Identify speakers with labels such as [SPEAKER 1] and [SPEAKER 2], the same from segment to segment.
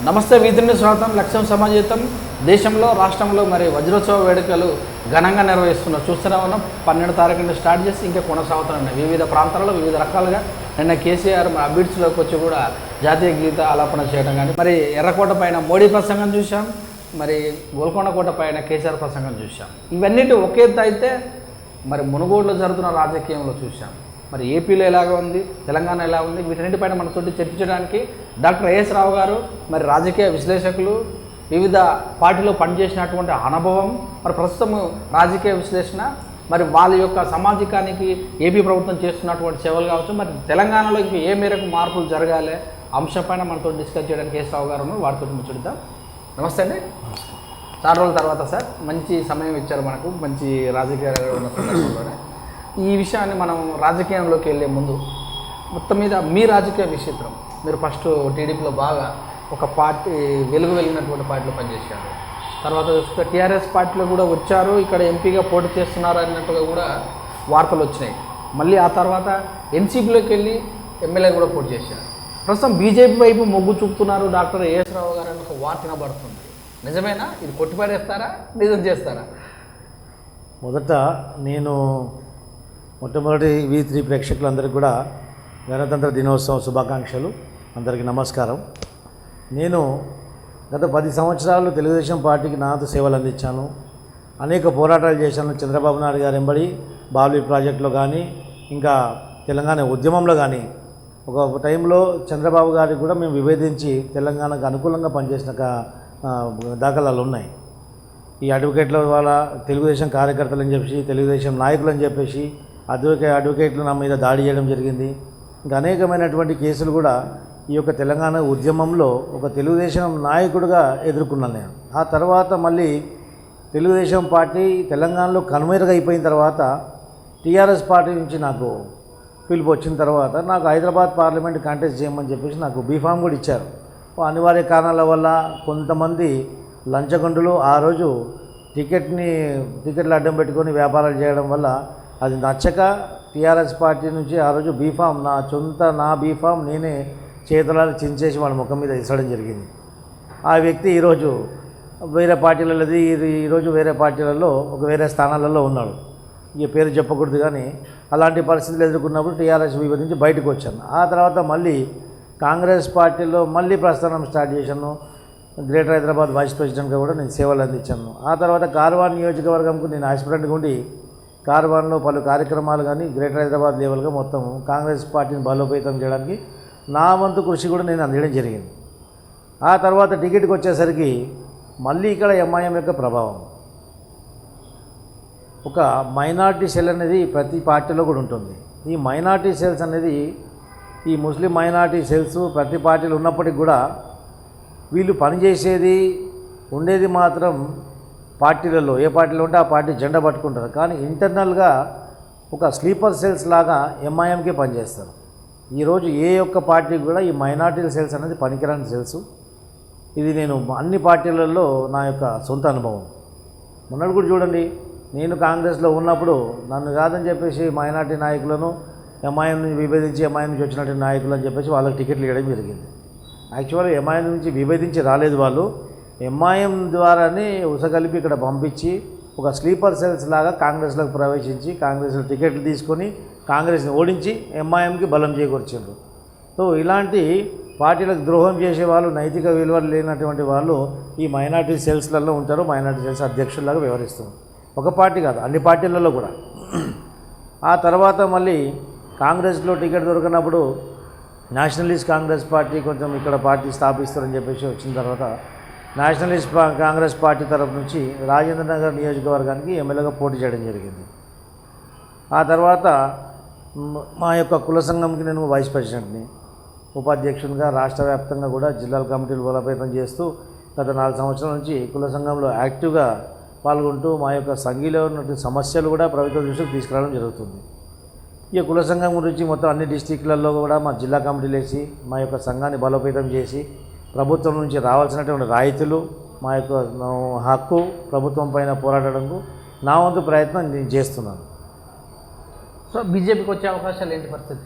[SPEAKER 1] నమస్తే వీధుని స్వాగతం. లక్ష్యం సమాజేతం. దేశంలో రాష్ట్రంలో మరి వజ్రోత్సవ వేడుకలు ఘనంగా నిర్వహిస్తున్నారు. చూస్తూనే ఉన్నాం. 12 తారీఖు నుండి స్టార్ట్ చేసి ఇంకా కొనసాగుతున్నాయి. వివిధ ప్రాంతాలలో వివిధ రకాలుగా నిన్న కేసీఆర్ అబిడ్స్లోకి వచ్చి కూడా జాతీయ గీత ఆలాపన చేయడం కానీ, మరి ఎర్రకోట పైన మోడీ ప్రసంగం చూసాం, మరి గోల్కొండ కోట పైన కేసీఆర్ ప్రసంగం చూసాం. ఇవన్నిటి ఒకే అయితే మరి మునుగోడులో జరుగుతున్న రాజకీయంలో చూసాం. మరి ఏపీలో ఎలాగ ఉంది, తెలంగాణ ఎలా ఉంది, వీటన్నిటిపైన మనతోటి చర్చించడానికి డాక్టర్ ఏఎస్ రావు గారు, మరి రాజకీయ విశ్లేషకులు, వివిధ పార్టీలో పనిచేసినటువంటి అనుభవం, మరి ప్రస్తుతం రాజకీయ విశ్లేషణ, మరి వాళ్ళ యొక్క సామాజికానికి ఏపీ ప్రభుత్వం చేస్తున్నటువంటి సేవలు కావచ్చు, మరి తెలంగాణలో ఇంకా ఏ మేరకు మార్పులు జరగాలి అంశంపైన మనతో డిస్కస్ చేయడానికి ఏఎస్ రావు గారు వారితో ముచ్చడిద్దాం. నమస్తే అండి. చాలా రోజుల తర్వాత సార్ మంచి సమయం ఇచ్చారు మనకు, మంచి రాజకీయ ఉన్న సందర్భంలోనే ఈ విషయాన్ని మనం రాజకీయంలోకి వెళ్ళే ముందు మొత్తం మీద మీ రాజకీయ విచిత్రం. మీరు ఫస్ట్ టీడీపీలో బాగా ఒక పార్టీ వెలిగినటువంటి పార్టీలో పనిచేశారు. తర్వాత చూస్తే టీఆర్ఎస్ పార్టీలో కూడా వచ్చారు, ఇక్కడ ఎంపీగా పోటీ చేస్తున్నారు అన్నట్టుగా కూడా వార్తలు వచ్చినాయి. మళ్ళీ ఆ తర్వాత ఎన్సీపీలోకి వెళ్ళి ఎమ్మెల్యే కూడా పోటీ చేశారు. ప్రస్తుతం బీజేపీ వైపు మొగ్గు చూపుతున్నారు డాక్టర్ ఏఎస్ రావు గారు అని ఒక వార్త వినబడుతుంది. నిజమేనా? ఇది కొట్టిపడేస్తారా, నిజం చేస్తారా?
[SPEAKER 2] మొదట నేను మొట్టమొదటి V3 ప్రేక్షకులందరికీ కూడా గణతంత్ర దినోత్సవం శుభాకాంక్షలు. అందరికీ నమస్కారం. నేను గత 10 సంవత్సరాలు తెలుగుదేశం పార్టీకి నాతో సేవలు అందించాను. అనేక పోరాటాలు చేశాను. చంద్రబాబు నాయుడు గారు ఎంబడి బాబ్లీ ప్రాజెక్టులో కానీ, ఇంకా తెలంగాణ ఉద్యమంలో కానీ, ఒక టైంలో చంద్రబాబు గారికి కూడా మేము విభేదించి తెలంగాణకు అనుకూలంగా పనిచేసిన దాఖలాలు ఉన్నాయి. ఈ అడ్వకేట్ల వాళ్ళ తెలుగుదేశం కార్యకర్తలు అని చెప్పేసి, తెలుగుదేశం నాయకులు అని చెప్పేసి అడ్వకేట్లు నా మీద దాడి చేయడం జరిగింది. ఇంకా అనేకమైనటువంటి కేసులు కూడా ఈ యొక్క తెలంగాణ ఉద్యమంలో ఒక తెలుగుదేశం నాయకుడిగా ఎదుర్కొన్నాను నేను. ఆ తర్వాత మళ్ళీ తెలుగుదేశం పార్టీ తెలంగాణలో కనుమరుగు అయిపోయిన తర్వాత టీఆర్ఎస్ పార్టీ నుంచి నాకు పిలుపు వచ్చిన తర్వాత నాకు హైదరాబాద్ పార్లమెంట్ కాంటెస్ట్ చేయమని చెప్పేసి నాకు బీఫామ్ కూడా ఇచ్చారు. అనివార్య కారణాల వల్ల కొంతమంది లంచగొండులు ఆ రోజు టికెట్లు అడ్డం పెట్టుకొని వ్యాపారాలు చేయడం వల్ల అది నచ్చక టీఆర్ఎస్ పార్టీ నుంచి ఆ రోజు బీఫామ్ నా బీఫామ్ నేనే చేతులాలు చించేసి వాళ్ళ ముఖం మీద ఇసడం జరిగింది. ఆ వ్యక్తి ఈరోజు వేరే పార్టీలలో ఈరోజు వేరే పార్టీలలో ఒక వేరే స్థానాలలో ఉన్నాడు. ఈ పేరు చెప్పకూడదు, కానీ అలాంటి పరిస్థితులు ఎదుర్కొన్నప్పుడు టీఆర్ఎస్ విభజించి బయటకు వచ్చాను. ఆ తర్వాత మళ్ళీ కాంగ్రెస్ పార్టీలో మళ్ళీ ప్రస్థానం స్టార్ట్ చేశాను. గ్రేటర్ హైదరాబాద్ వైస్ ప్రెసిడెంట్గా కూడా నేను సేవలు అందించాను. ఆ తర్వాత కార్వాన్ నియోజకవర్గంకు నేను ఆస్పిరెంట్గా ఉండి కార్వాన్లో పలు కార్యక్రమాలు కానీ గ్రేటర్ హైదరాబాద్ లెవెల్గా మొత్తం కాంగ్రెస్ పార్టీని బలోపేతం చేయడానికి నా వంతు కృషి కూడా నేను అందించడం జరిగింది. ఆ తర్వాత టికెట్కి వచ్చేసరికి మళ్ళీ ఇక్కడ ఎంఐఎం యొక్క ప్రభావం, ఒక మైనార్టీ సెల్ అనేది ప్రతి పార్టీలో కూడా ఉంటుంది. ఈ మైనార్టీ సెల్స్ అనేది, ఈ ముస్లిం మైనార్టీ సెల్స్ ప్రతి పార్టీలో ఉన్నప్పటికీ కూడా వీళ్ళు పనిచేసేది ఉండేది మాత్రం పార్టీలలో, ఏ పార్టీలో ఉంటే ఆ పార్టీ జెండా పట్టుకుంటారు. కానీ ఇంటర్నల్గా ఒక స్లీపర్ సెల్స్ లాగా ఎంఐఎంకే పనిచేస్తారు. ఈరోజు ఏ ఒక్క పార్టీకి కూడా ఈ మైనార్టీ సెల్స్ అనేది పనికిరాని సెల్స్. ఇది నేను అన్ని పార్టీలలో నా యొక్క సొంత అనుభవం. మొన్నటి కూడా చూడండి, నేను కాంగ్రెస్లో ఉన్నప్పుడు నన్ను కాదని చెప్పేసి మైనార్టీ నాయకులను ఎంఐఎం నుంచి విభేదించి ఎంఐఎం నుంచి వచ్చినటువంటి నాయకులు అని చెప్పేసి వాళ్ళకి టికెట్లు ఇవ్వడం జరిగింది. యాక్చువల్గా ఎంఐఎం నుంచి విభేదించి రాలేదు వాళ్ళు, ఎంఐఎం ద్వారానే ఉసగలిపి ఇక్కడ పంపించి ఒక స్లీపర్ సెల్స్ లాగా కాంగ్రెస్లోకి ప్రవేశించి కాంగ్రెస్లో టికెట్లు తీసుకొని కాంగ్రెస్ని ఓడించి ఎంఐఎంకి బలం చేకూర్చారు. సో ఇలాంటి పార్టీలకు ద్రోహం చేసే వాళ్ళు, నైతిక విలువలు లేనటువంటి వాళ్ళు ఈ మైనార్టీ సెల్స్లలో ఉంటారు. మైనార్టీ సెల్స్ అధ్యక్షుల్లాగా వ్యవహరిస్తారు. ఒక పార్టీ కాదు, అన్ని పార్టీలలో కూడా. ఆ తర్వాత మళ్ళీ కాంగ్రెస్లో టికెట్ దొరికినప్పుడు నేషనలిస్ట్ కాంగ్రెస్ పార్టీ కొంచెం ఇక్కడ పార్టీ స్థాపిస్తారని చెప్పేసి వచ్చిన తర్వాత నేషనలిస్ట్ కాంగ్రెస్ పార్టీ తరఫు నుంచి రాజేంద్ర నగర్ నియోజకవర్గానికి ఎమ్మెల్యేగా పోటీ చేయడం జరిగింది. ఆ తర్వాత మా యొక్క కుల సంఘంకి నేను వైస్ ప్రెసిడెంట్ని, ఉపాధ్యక్షునిగా రాష్ట్ర వ్యాప్తంగా కూడా జిల్లాల కమిటీలు బలోపేతం చేస్తూ గత 4 సంవత్సరాల నుంచి కుల సంఘంలో యాక్టివ్గా పాల్గొంటూ మా యొక్క సంఘీలో ఉన్నటువంటి సమస్యలు కూడా ప్రభుత్వ దృష్టికి తీసుకురావడం జరుగుతుంది. ఈ కుల సంఘం గురించి మొత్తం అన్ని డిస్టిక్లలో కూడా మా జిల్లా కమిటీలు వేసి మా యొక్క సంఘాన్ని బలోపేతం చేసి ప్రభుత్వం నుంచి రావాల్సినటువంటి రాయితీలు, మా యొక్క హక్కు ప్రభుత్వం పైన పోరాడడానికి నా వంతు ప్రయత్నం నేను చేస్తున్నాను.
[SPEAKER 1] సో బీజేపీకి వచ్చే అవకాశాలు ఏంటి పరిస్థితి?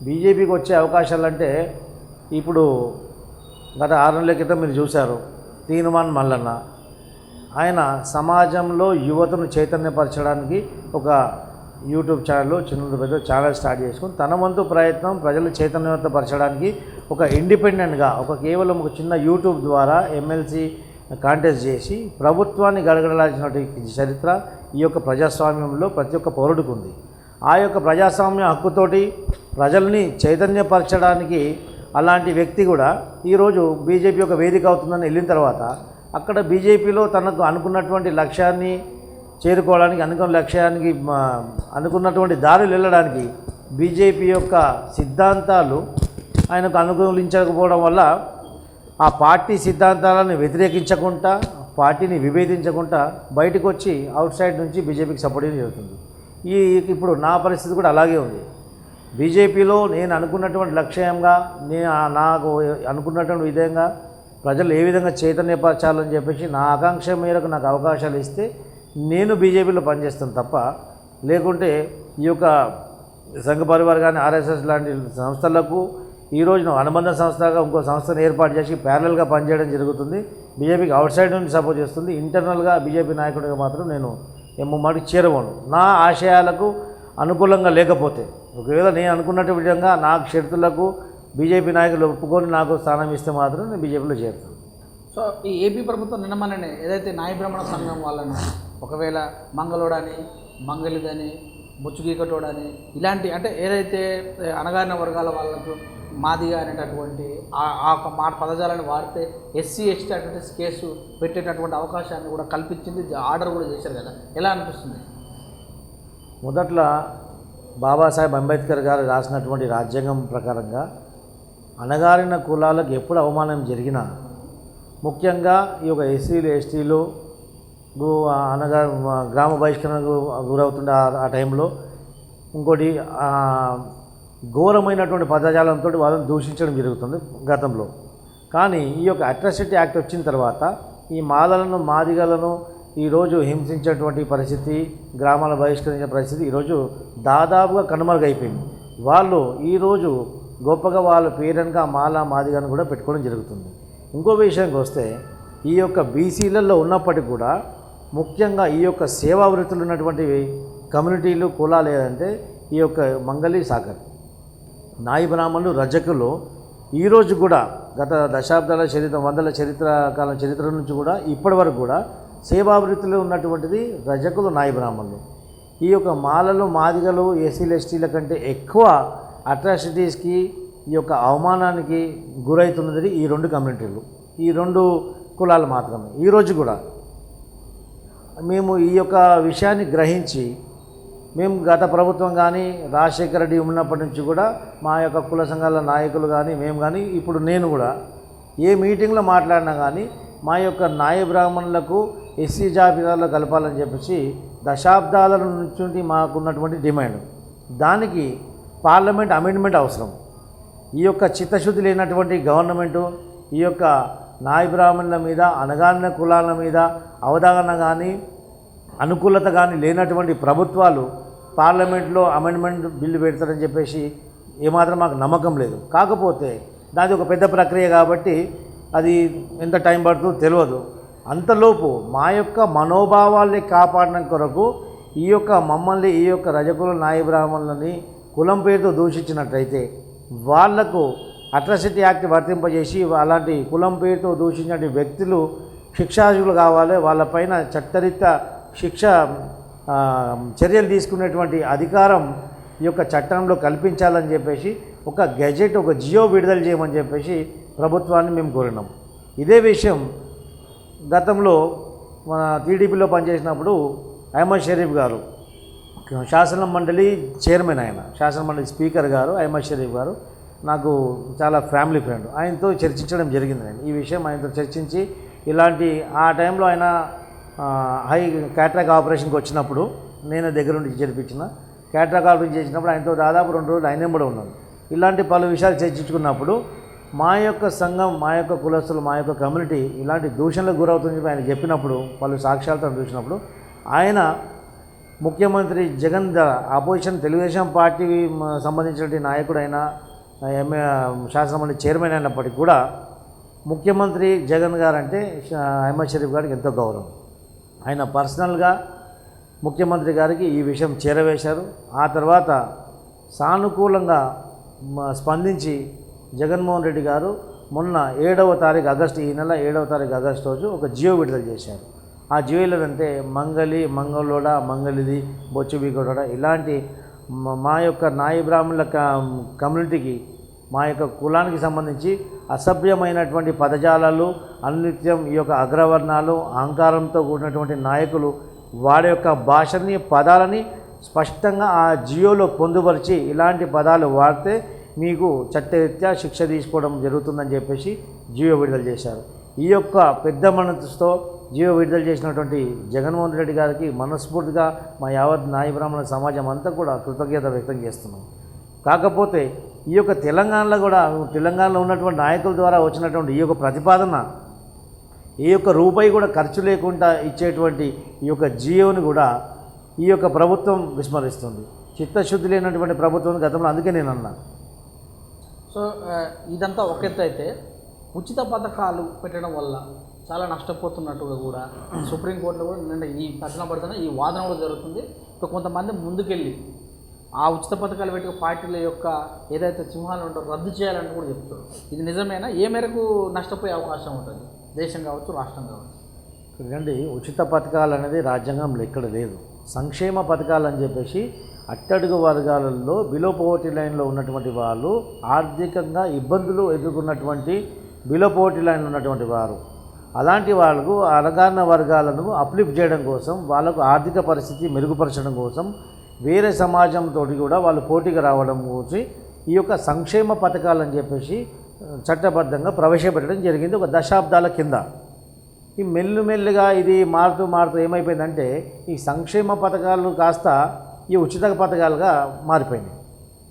[SPEAKER 2] బీజేపీకి వచ్చే అవకాశాలు అంటే ఇప్పుడు గత 6 నెలల క్రితం మీరు చూశారు తీనుమాన్ మల్లన్న. ఆయన సమాజంలో యువతను చైతన్యపరచడానికి ఒక యూట్యూబ్ ఛానల్ చిన్న పెద్ద ఛానల్ స్టార్ట్ చేసుకుని తన వంతు ప్రయత్నం ప్రజలు చైతన్యపరచడానికి ఒక ఇండిపెండెంట్గా కేవలం ఒక చిన్న యూట్యూబ్ ద్వారా ఎమ్మెల్సీ కాంటెస్ట్ చేసి ప్రభుత్వాన్ని గడగడలాల్సినటువంటి చరిత్ర ఈ యొక్క ప్రజాస్వామ్యంలో ప్రతి ఒక్క పౌరుడికి ఉంది. ఆ యొక్క ప్రజాస్వామ్య హక్కుతోటి ప్రజల్ని చైతన్యపరచడానికి అలాంటి వ్యక్తి కూడా ఈరోజు బీజేపీ ఒక వేదిక అవుతుందని వెళ్ళిన తర్వాత అక్కడ బీజేపీలో తనకు అనుకున్నటువంటి లక్ష్యాన్ని చేరుకోవడానికి అనుకున్నటువంటి దారులు వెళ్ళడానికి బీజేపీ యొక్క సిద్ధాంతాలు ఆయనకు అనుకూలించకపోవడం వల్ల ఆ పార్టీ సిద్ధాంతాలను వ్యతిరేకించకుండా పార్టీని విభేదించకుండా బయటకు వచ్చి అవుట్ సైడ్ నుంచి బీజేపీకి సపోర్ట్ చేయడం జరుగుతుంది. ఇప్పుడు నా పరిస్థితి కూడా అలాగే ఉంది. బీజేపీలో నేను అనుకున్నటువంటి లక్ష్యంగా నాకు అనుకున్నటువంటి విధంగా ప్రజలు ఏ విధంగా చైతన్యపరచాలని చెప్పేసి నా ఆకాంక్ష మేరకు నాకు అవకాశాలు ఇస్తే నేను బీజేపీలో పనిచేస్తాను తప్ప లేకుంటే ఈ యొక్క సంఘ పరివార్ కానీ ఆర్ఎస్ఎస్ లాంటి సంస్థలకు ఈరోజు అనుబంధ సంస్థగా ఇంకో సంస్థను ఏర్పాటు చేసి ప్యారలల్గా పనిచేయడం జరుగుతుంది. బీజేపీకి అవుట్ సైడ్ నుంచి సపోర్ట్ చేస్తుంది. ఇంటర్నల్గా బీజేపీ నాయకుడిగా మాత్రం నేను ముమ్మాటికి చేరవను. నా ఆశయాలకు అనుకూలంగా లేకపోతే ఒకవేళ నేను అనుకున్నట్టు విధంగా నాకు షరతులకు బీజేపీ నాయకులు ఒప్పుకొని నాకు స్థానం ఇస్తే మాత్రం నేను బీజేపీలో చేరుతాను.
[SPEAKER 1] సో ఈ ఏపీ ప్రభుత్వం నిన్నమనే ఏదైతే నాయ బ్రాహ్మణ సంఘం వాళ్ళను ఒకవేళ మంగళోడని మంగళిదని బొచ్చుగీకటోడని ఇలాంటి అంటే ఏదైతే అణగారిన వర్గాల వాళ్ళకు మాదిగా అనేటటువంటి ఆ మాట పదజాలను వాడితే ఎస్సీ ఎస్టీ అటువంటి కేసు పెట్టేటటువంటి అవకాశాన్ని కూడా కల్పించింది, ఆర్డర్ కూడా చేశారు కదా, ఎలా అనిపిస్తుంది?
[SPEAKER 2] మొదట్లో బాబాసాహెబ్ అంబేద్కర్ గారు రాసినటువంటి రాజ్యాంగం ప్రకారంగా అణగారిన కులాలకు ఎప్పుడు అవమానం జరిగినా ముఖ్యంగా ఈ యొక్క ఎస్సీలు ఎస్టీలు అనగా గ్రామ బహిష్కరణకు గురవుతుండే ఆ టైంలో ఇంకోటి ఘోరమైనటువంటి పదజాలంతో వాళ్ళని దూషించడం జరుగుతుంది గతంలో. కానీ ఈ యొక్క అట్రాసిటీ యాక్ట్ వచ్చిన తర్వాత ఈ మాలలను మాదిగలను ఈరోజు హింసించేటువంటి పరిస్థితి, గ్రామాల బహిష్కరించే పరిస్థితి ఈరోజు దాదాపుగా కనుమరుగైపోయింది. వాళ్ళు ఈరోజు గొప్పగా వాళ్ళ పేరెంట్గా మాల మాదిగను కూడా పెట్టుకోవడం జరుగుతుంది. ఇంకో విషయానికి వస్తే ఈ యొక్క బీసీలలో ఉన్నప్పటికీ కూడా ముఖ్యంగా ఈ యొక్క సేవా వృత్తులు ఉన్నటువంటి కమ్యూనిటీలు కులాలు ఏదంటే ఈ యొక్క మంగళి సాగర్ నాయి బ్రాహ్మణులు రజకులు ఈరోజు కూడా గత దశాబ్దాల చరిత్ర వందల కాలం చరిత్ర నుంచి కూడా ఇప్పటి వరకు కూడా సేవావృత్తిలో ఉన్నటువంటిది రజకులు నాయి బ్రాహ్మణులు. ఈ యొక్క మాలలు మాదిగలు ఎస్సీలు ఎస్టీల కంటే ఎక్కువ అట్రాసిటీస్కి ఈ యొక్క అవమానానికి గురవుతున్నది ఈ రెండు కమ్యూనిటీలు, ఈ రెండు కులాలు మాత్రమే. ఈరోజు కూడా మేము ఈ యొక్క విషయాన్ని గ్రహించి మేము గత ప్రభుత్వం కానీ రాజశేఖర రెడ్డి ఉన్నప్పటి నుంచి కూడా మా యొక్క కుల సంఘాల నాయకులు కానీ మేము కానీ ఇప్పుడు నేను కూడా ఏ మీటింగ్లో మాట్లాడినా కానీ మా యొక్క నాయ బ్రాహ్మణులకు ఎస్సీ జాబితాలో కలపాలని చెప్పేసి దశాబ్దాల నుంచి మాకున్నటువంటి డిమాండ్. దానికి పార్లమెంట్ అమెండ్మెంట్ అవసరం. ఈ యొక్క చిత్తశుద్ధి లేనటువంటి గవర్నమెంటు ఈ యొక్క నాయ బ్రాహ్మణుల మీద అణగారిన కులాల మీద అవగాహన కానీ అనుకూలత కానీ లేనటువంటి ప్రభుత్వాలు పార్లమెంట్లో అమెండ్మెంట్ బిల్లు పెడతారని చెప్పేసి ఏమాత్రం మాకు నమ్మకం లేదు. కాకపోతే దాని ఒక పెద్ద ప్రక్రియ కాబట్టి అది ఎంత టైం పడుతుందో తెలియదు. అంతలోపు మా యొక్క మనోభావాల్ని కాపాడడం కొరకు ఈ యొక్క మమ్మల్ని ఈ యొక్క రజకుల నాయ బ్రాహ్మణులని కులం పేరుతో దూషించినట్లయితే వాళ్లకు అట్రాసిటీ యాక్ట్ వర్తింపజేసి అలాంటి కులం పేరుతో దూషించిన వ్యక్తులు శిక్షార్హులు కావాలి. వాళ్ళపైన చట్టరీత్యా చర్యలు తీసుకునేటువంటి అధికారం ఈ యొక్క చట్టంలో కల్పించాలని చెప్పేసి ఒక గెజెట్ ఒక జియో విడుదల చేయమని చెప్పేసి ప్రభుత్వాన్ని మేము కోరినాం. ఇదే విషయం గతంలో మన టీడీపీలో పనిచేసినప్పుడు అహ్మద్ షరీఫ్ గారు శాసన మండలి చైర్మన్, ఆయన శాసన మండలి స్పీకర్ గారు అహ్మద్ షరీఫ్ గారు నాకు చాలా ఫ్యామిలీ ఫ్రెండ్. ఆయనతో చర్చించడం జరిగింది. నేను ఈ విషయం ఆయనతో చర్చించి ఇలాంటి ఆ టైంలో ఆయన హై క్యాట్రాక్ ఆపరేషన్కి వచ్చినప్పుడు నేను దగ్గర నుండి జరిపించిన క్యాట్రాక్ ఆపరేషన్ చేసినప్పుడు ఆయనతో దాదాపు 2 రోజులు ఆయన కూడా ఉన్నాను. ఇలాంటి పలు విషయాలు చర్చించుకున్నప్పుడు మా యొక్క సంఘం మా యొక్క కులస్తులు మా యొక్క కమ్యూనిటీ ఇలాంటి దూషణలకు గురవుతుందని ఆయన చెప్పినప్పుడు పలు సాక్ష్యాలతో చూసినప్పుడు ఆయన ముఖ్యమంత్రి జగన్ అపోజిషన్ తెలుగుదేశం పార్టీ సంబంధించిన నాయకుడు అయిన శాసనమండలి చైర్మన్ అయినప్పటికీ కూడా ముఖ్యమంత్రి జగన్ గారు అంటే అహ్మద్ షరీఫ్ గారికి ఎంతో గౌరవం. ఆయన పర్సనల్గా ముఖ్యమంత్రి గారికి ఈ విషయం చేరవేశారు. ఆ తర్వాత సానుకూలంగా స్పందించి జగన్మోహన్ రెడ్డి గారు మొన్న 7వ తారీఖు ఆగస్టు, ఈ నెల 7వ తారీఖు ఆగస్టు రోజు ఒక జియో విడుదల చేశారు. ఆ జియోలో అంటే మంగలి, మంగళోడ, మంగళిది, బొచ్చుబీగోడ ఇలాంటి మా యొక్క నాయి బ్రాహ్మణుల కమ్యూనిటీకి, మా యొక్క కులానికి సంబంధించి అసభ్యమైనటువంటి పదజాలాలు, అనిత్యం ఈ యొక్క అగ్రవర్ణాలు, అహంకారంతో కూడినటువంటి నాయకులు వాడి యొక్క భాషని, పదాలని స్పష్టంగా ఆ జియోలో పొందుపరిచి ఇలాంటి పదాలు వాడితే మీకు చట్టరీత్యా శిక్ష తీసుకోవడం జరుగుతుందని చెప్పేసి జియో విడుదల చేశారు. ఈ యొక్క పెద్ద మనసుతో జియో విడుదల చేసినటువంటి జగన్మోహన్ రెడ్డి గారికి మనస్ఫూర్తిగా మా యావత్ నాయి బ్రాహ్మణ సమాజం అంతా కూడా కృతజ్ఞత వ్యక్తం చేస్తున్నాం. కాకపోతే ఈ యొక్క తెలంగాణలో ఉన్నటువంటి నాయకుల ద్వారా వచ్చినటువంటి ఈ యొక్క ప్రతిపాదన, ఈ యొక్క రూపాయి కూడా ఖర్చు లేకుండా ఇచ్చేటువంటి ఈ యొక్క జియోని కూడా ఈ యొక్క ప్రభుత్వం విస్మరిస్తుంది. చిత్తశుద్ధి లేనటువంటి ప్రభుత్వం గతంలో, అందుకే నేను అన్నా.
[SPEAKER 1] సో ఇదంతా ఒక ఎత్తు అయితే, ఉచిత పథకాలు పెట్టడం వల్ల చాలా నష్టపోతున్నట్టుగా కూడా సుప్రీంకోర్టులో కూడా నిన్న ఈ పట్టణ పడుతున్న ఈ వాదన కూడా జరుగుతుంది. ఇప్పుడు కొంతమంది ముందుకెళ్ళి ఆ ఉచిత పథకాలు పెట్టే పార్టీల యొక్క ఏదైతే సింహాలు ఉంటారో రద్దు చేయాలని కూడా చెప్తారు. ఇది నిజమేనా? ఏ మేరకు నష్టపోయే అవకాశం ఉంటుంది దేశం కావచ్చు, రాష్ట్రం కావచ్చు?
[SPEAKER 2] ఎందుకంటే ఉచిత పథకాలు అనేది రాజ్యాంగంలో ఎక్కడ లేదు. సంక్షేమ పథకాలు అని చెప్పేసి అట్టడుగు వర్గాలలో బిలో పోవర్టీ లైన్లో ఉన్నటువంటి వాళ్ళు, ఆర్థికంగా ఇబ్బందులు ఎదుర్కొన్నటువంటి బిలో పోవర్టీ లైన్లో ఉన్నటువంటి వారు, అలాంటి వాళ్ళకు అణగారిన వర్గాలను అప్లిఫ్ట్ చేయడం కోసం, వాళ్ళకు ఆర్థిక పరిస్థితి మెరుగుపరచడం కోసం, వేరే సమాజంతో కూడా వాళ్ళు పోటీగా రావడం గురించి ఈ యొక్క సంక్షేమ పథకాలని చెప్పేసి చట్టబద్ధంగా ప్రవేశపెట్టడం జరిగింది ఒక దశాబ్దాల కింద. ఈ మెల్లిగా ఇది మారుతూ ఏమైపోయిందంటే ఈ సంక్షేమ పథకాలు కాస్త ఈ ఉచిత పథకాలుగా మారిపోయినాయి.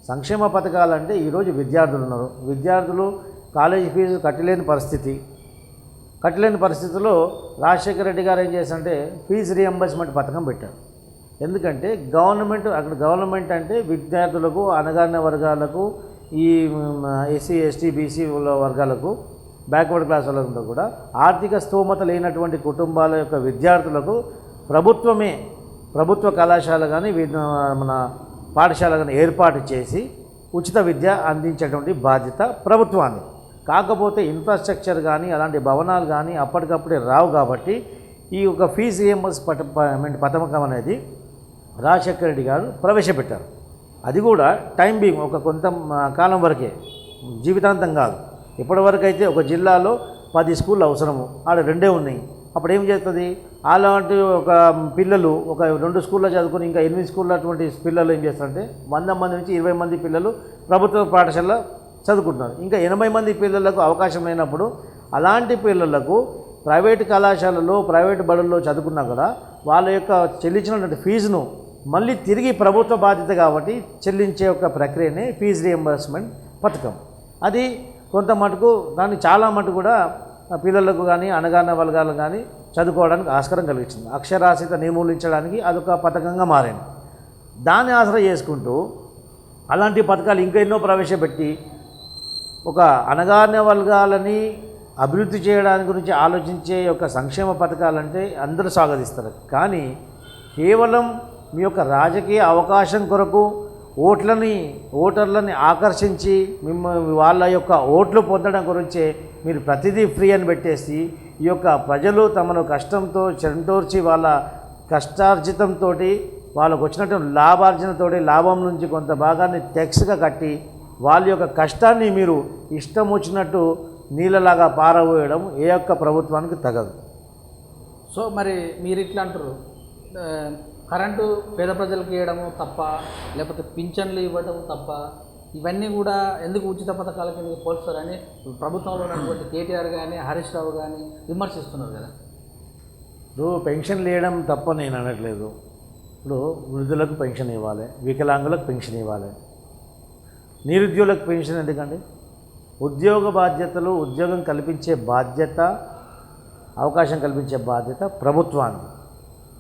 [SPEAKER 2] సంక్షేమ పథకాలు అంటే ఈరోజు విద్యార్థులు ఉన్నారు, విద్యార్థులు కాలేజీ ఫీజు కట్టలేని పరిస్థితిలో రాజశేఖర రెడ్డి గారు ఏం చేశారంటే ఫీజు రియంబర్స్మెంట్ పథకం పెట్టారు. ఎందుకంటే గవర్నమెంట్ అంటే విద్యార్థులకు, అణగారిన వర్గాలకు, ఈ ఎస్సీ ఎస్టీ బీసీ వర్గాలకు, బ్యాక్వర్డ్ క్లాస్ వాళ్ళంతా కూడా ఆర్థిక స్తోమత లేనటువంటి కుటుంబాల యొక్క విద్యార్థులకు ప్రభుత్వ కళాశాల కానీ మన పాఠశాల కానీ ఏర్పాటు చేసి ఉచిత విద్య అందించేటువంటి బాధ్యత ప్రభుత్వాన్ని. కాకపోతే ఇన్ఫ్రాస్ట్రక్చర్ కానీ అలాంటి భవనాలు కానీ అప్పటికప్పుడే రావు కాబట్టి ఈ యొక్క ఫీజు రియంబర్స్మెంట్ పథకం అనేది రాజశేఖర రెడ్డి గారు ప్రవేశపెట్టారు. అది కూడా టైం బీయింగ్ ఒక కొంత కాలం వరకే, జీవితాంతం కాదు. ఇప్పటివరకు అయితే ఒక జిల్లాలో 10 స్కూళ్ళు అవసరము, ఆడ 2 ఉన్నాయి. అప్పుడు ఏం చేస్తుంది, అలాంటి ఒక పిల్లలు ఒక 2 స్కూల్లో చదువుకుని ఇంకా 8 స్కూల్లో అటువంటి పిల్లలు ఏం చేస్తారంటే 100 మంది నుంచి 20 మంది పిల్లలు ప్రభుత్వ పాఠశాలలో చదువుకుంటున్నారు. ఇంకా 80 మంది పిల్లలకు అవకాశం లేనప్పుడు అలాంటి పిల్లలకు ప్రైవేటు కళాశాలలో, ప్రైవేటు బడుల్లో చదువుకున్నా కూడా వాళ్ళ యొక్క చెల్లించినటువంటి ఫీజును మళ్ళీ తిరిగి ప్రభుత్వ బాధ్యత కాబట్టి చెల్లించే ఒక ప్రక్రియనే ఫీజు రియంబర్స్మెంట్ పథకం. అది కొంత మటుకు దాన్ని చాలా మటుకు కూడా పిల్లలకు కానీ అణగారిన వర్గాలకు కానీ చదువుకోవడానికి ఆస్కారం కలిగించింది. అక్షరాస్యత నిర్మూలించడానికి అదొక పథకంగా మారింది. దాన్ని ఆసరా చేసుకుంటూ అలాంటి పథకాలు ఇంకా ఎన్నో ప్రవేశపెట్టి ఒక అణగారిన వర్గాలని అభివృద్ధి చేయడానికి గురించి ఆలోచించే యొక్క సంక్షేమ పథకాలంటే అందరూ స్వాగతిస్తారు. కానీ కేవలం మీ యొక్క రాజకీయ అవకాశం కొరకు ఓటర్లని ఆకర్షించి వాళ్ళ యొక్క ఓట్లు పొందడం గురించే మీరు ప్రతిదీ ఫ్రీ అని పెట్టేసి ఈ యొక్క ప్రజలు తమను కష్టంతో చెంతోర్చి వాళ్ళ కష్టార్జితంతో వాళ్ళకు వచ్చినటువంటి లాభార్జనతో లాభం నుంచి కొంత భాగాన్ని ట్యాక్స్గా కట్టి వాళ్ళ యొక్క కష్టాన్ని మీరు ఇష్టం వచ్చినట్టు నీళ్ళలాగా పారబోయడం ఏ యొక్క ప్రభుత్వానికి తగదు.
[SPEAKER 1] సో మరి మీరు ఇట్లా అంటారు, కరెంటు పేద ప్రజలకు ఇవ్వడము తప్ప, లేకపోతే పింఛన్లు ఇవ్వడం తప్ప, ఇవన్నీ కూడా ఎందుకు ఉచిత పథకాలకి మీరు పోల్స్తారని ప్రభుత్వంలో ఉన్నటువంటి కేటీఆర్ కానీ హరీష్ రావు కానీ విమర్శిస్తున్నారు కదా.
[SPEAKER 2] ఇప్పుడు పెన్షన్లు ఇవ్వడం తప్ప నేను అనట్లేదు. ఇప్పుడు వృద్ధులకు పెన్షన్ ఇవ్వాలి, వికలాంగులకు పెన్షన్ ఇవ్వాలి, నిరుద్యోగులకు పెన్షన్ ఎందుకండి? ఉద్యోగ బాధ్యతలు, ఉద్యోగం కల్పించే బాధ్యత, అవకాశం కల్పించే బాధ్యత ప్రభుత్వానికి.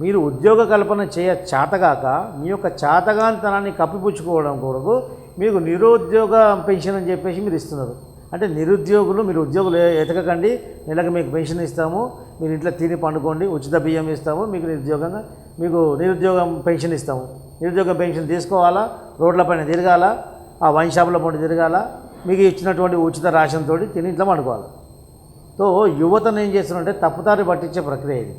[SPEAKER 2] మీరు ఉద్యోగ కల్పన చేతగాక మీ యొక్క చేతగానితనాన్ని కప్పిపుచ్చుకోవడం కొరకు మీకు నిరుద్యోగ పెన్షన్ అని చెప్పేసి మీరు ఇస్తున్నారు. అంటే నిరుద్యోగులు, మీరు ఉద్యోగులు ఎతకకండి, నెలకు మీకు పెన్షన్ ఇస్తాము, మీరు ఇంట్లో తిని పండుకోండి, ఉచిత బియ్యం ఇస్తాము, మీకు నిరుద్యోగం పెన్షన్ ఇస్తాము. నిరుద్యోగం పెన్షన్ తీసుకోవాలా, రోడ్లపైన తిరగాల, ఆ వైన్ షాపుల పంట తిరగాల, మీకు ఇచ్చినటువంటి ఉచిత రేషన్తో తిని ఇంట్లో పండుకోవాలి. సో యువతను ఏం చేస్తున్నారంటే తప్పుదారి పట్టించే ప్రక్రియ ఇది.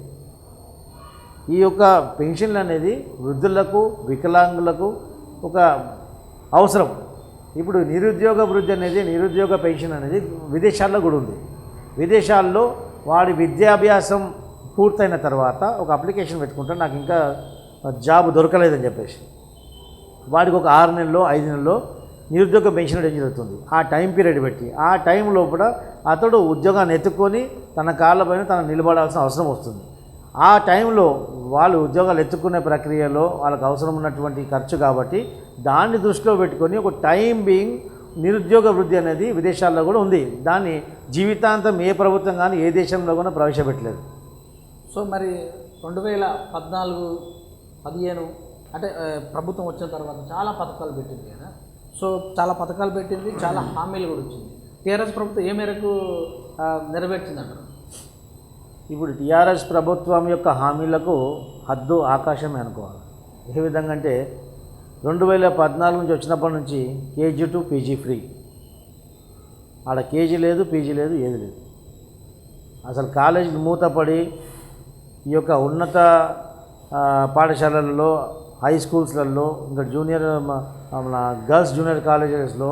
[SPEAKER 2] ఈ యొక్క పెన్షన్లు అనేది వృద్ధులకు, వికలాంగులకు ఒక అవసరం. ఇప్పుడు నిరుద్యోగ వృద్ధి అనేది, నిరుద్యోగ పెన్షన్ అనేది విదేశాల్లో కూడా ఉంది. విదేశాల్లో వాడి విద్యాభ్యాసం పూర్తయిన తర్వాత ఒక అప్లికేషన్ పెట్టుకుంటాడు, నాకు ఇంకా జాబ్ దొరకలేదని చెప్పేసి. వాడికి ఒక 6 నెలల్లో 5 నెలల్లో నిరుద్యోగ పెన్షన్ ఇవ్వడం జరుగుతుంది. ఆ టైం పీరియడ్ పెట్టి ఆ టైం లోపల అతడు ఉద్యోగాన్ని ఎత్తుక్కొని తన కాళ్ళపైన తను నిలబడాల్సిన అవసరం వస్తుంది. ఆ టైంలో వాళ్ళు ఉద్యోగాలు ఎత్తుకునే ప్రక్రియలో వాళ్ళకి అవసరం ఉన్నటువంటి ఖర్చు కాబట్టి దాన్ని దృష్టిలో పెట్టుకొని ఒక టైం బీయింగ్ నిరుద్యోగ వృద్ధి అనేది విదేశాల్లో కూడా ఉంది. దాన్ని జీవితాంతం ఏ ప్రభుత్వం కానీ ఏ దేశంలో కూడా ప్రవేశపెట్టలేదు.
[SPEAKER 1] సో మరి 2014-15 అంటే ప్రభుత్వం వచ్చిన తర్వాత చాలా పథకాలు పెట్టింది కదా. సో చాలా పథకాలు పెట్టింది, చాలా హామీలు కూడా వచ్చింది. టీఆర్ఎస్ ప్రభుత్వం ఏ మేరకు నెరవేర్చిందంటారు?
[SPEAKER 2] ఇప్పుడు టీఆర్ఎస్ ప్రభుత్వం యొక్క హామీలకు హద్దు ఆకాశమే అనుకోవాలి. ఏ విధంగా అంటే 2014 నుంచి వచ్చినప్పటి నుంచి కేజీ టు పీజీ ఫ్రీ. ఆడ కేజీ లేదు, పీజీ లేదు, ఏది లేదు. అసలు కాలేజీలు మూతపడి ఈ యొక్క ఉన్నత పాఠశాలల్లో, హై స్కూల్స్లలో, ఇంకా జూనియర్ గర్ల్స్ జూనియర్ కాలేజెస్లో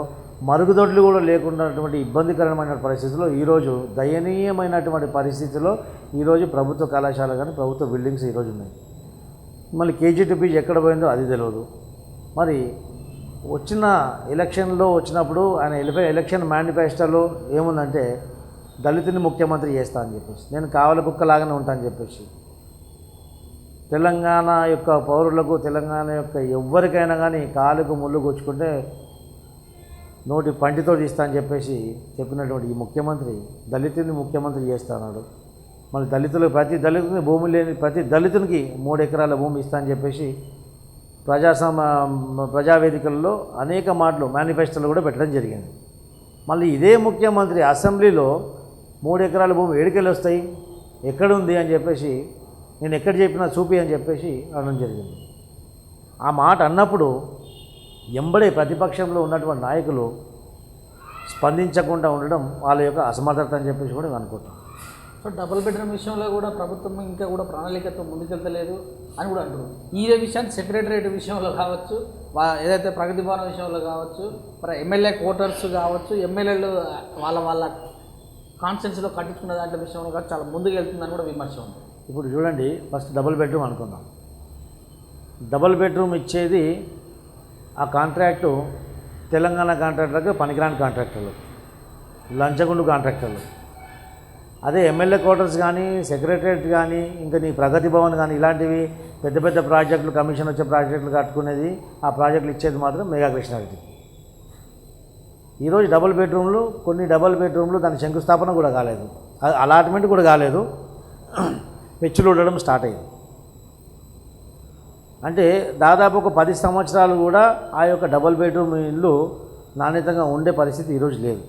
[SPEAKER 2] మరుగుదొడ్లు కూడా లేకున్నటువంటి ఇబ్బందికరమైన పరిస్థితుల్లో ఈరోజు దయనీయమైనటువంటి పరిస్థితిలో ఈరోజు ప్రభుత్వ కళాశాల కానీ ప్రభుత్వ బిల్డింగ్స్ ఈరోజు ఉన్నాయి. మళ్ళీ కేజీ టు పీజీ ఎక్కడ పోయిందో అది తెలియదు. మరి వచ్చిన ఎలక్షన్లో వచ్చినప్పుడు ఆయన ఎలక్షన్ మేనిఫెస్టోలో ఏముందంటే దళితుని ముఖ్యమంత్రి చేస్తా అని చెప్పేసి, నేను కావల కుక్కలాగానే ఉంటా అని చెప్పేసి, తెలంగాణ యొక్క పౌరులకు, తెలంగాణ యొక్క ఎవ్వరికైనా కానీ కాలుకు ముళ్ళు గుచ్చుకుంటే నోటి పంటితో తీస్తా అని చెప్పేసి చెప్పినటువంటి ఈ ముఖ్యమంత్రి దళితుని ముఖ్యమంత్రి చేస్తున్నాడు. మళ్ళీ ప్రతి దళితుని భూమి లేని ప్రతి దళితునికి 3 ఎకరాల భూమి ఇస్తా అని చెప్పేసి ప్రజావేదికల్లో అనేక మాటలు మేనిఫెస్టోలు కూడా పెట్టడం జరిగింది. మళ్ళీ ఇదే ముఖ్యమంత్రి అసెంబ్లీలో 3 ఎకరాల భూమి ఏడికెళ్ళి వస్తాయి, ఎక్కడుంది అని చెప్పేసి, నేను ఎక్కడ చెప్పినా చూపి అని చెప్పేసి అనడం జరిగింది. ఆ మాట అన్నప్పుడు ఎంబడే ప్రతిపక్షంలో ఉన్నటువంటి నాయకులు స్పందించకుండా ఉండడం వాళ్ళ యొక్క అసమర్థత అని చెప్పేసి కూడా అనుకుంటాం.
[SPEAKER 1] సో డబుల్ బెడ్రూమ్ విషయంలో కూడా ప్రభుత్వం ఇంకా కూడా ప్రణాళికతో ముందుకెళ్తలేదు అని కూడా అంటారు. ఇదే విషయాన్ని సెక్రటరేట్ విషయంలో కావచ్చు, ఏదైతే ప్రగతి భవన్ విషయంలో కావచ్చు, మరి ఎమ్మెల్యే క్వార్టర్స్ కావచ్చు, ఎమ్మెల్యేలు వాళ్ళ కాన్స్టిట్యూన్సీలో కట్టించుకున్న దాంట్లో విషయంలో కూడా చాలా ముందుకు వెళ్తుందని కూడా విమర్శ ఉంది.
[SPEAKER 2] ఇప్పుడు చూడండి, ఫస్ట్ డబుల్ బెడ్రూమ్ అనుకుందాం. డబుల్ బెడ్రూమ్ ఇచ్చేది ఆ కాంట్రాక్టు తెలంగాణ కాంట్రాక్టర్లకు పనికిరాని కాంట్రాక్టర్లు, లంచగొండు కాంట్రాక్టర్లు. అదే ఎమ్మెల్యే క్వార్టర్స్ కానీ, సెక్రటరేట్ కానీ, ఇంకా నీ ప్రగతి భవన్ కానీ ఇలాంటివి పెద్ద పెద్ద ప్రాజెక్టులు, కమిషన్ వచ్చే ప్రాజెక్టులు కట్టుకునేది, ఆ ప్రాజెక్టులు ఇచ్చేది మాత్రం మెగా కృష్ణారెడ్డి. ఈరోజు డబుల్ బెడ్రూమ్లు, కొన్ని డబుల్ బెడ్రూమ్లు దాని శంకుస్థాపన కూడా కాలేదు, అలాట్మెంట్ కూడా కాలేదు, పెచ్చులు ఉండడం స్టార్ట్ అయింది. అంటే దాదాపు ఒక 10 సంవత్సరాలు కూడా ఆ యొక్క డబుల్ బెడ్రూమ్ ఇల్లు నాణ్యతంగా ఉండే పరిస్థితి ఈరోజు లేదు.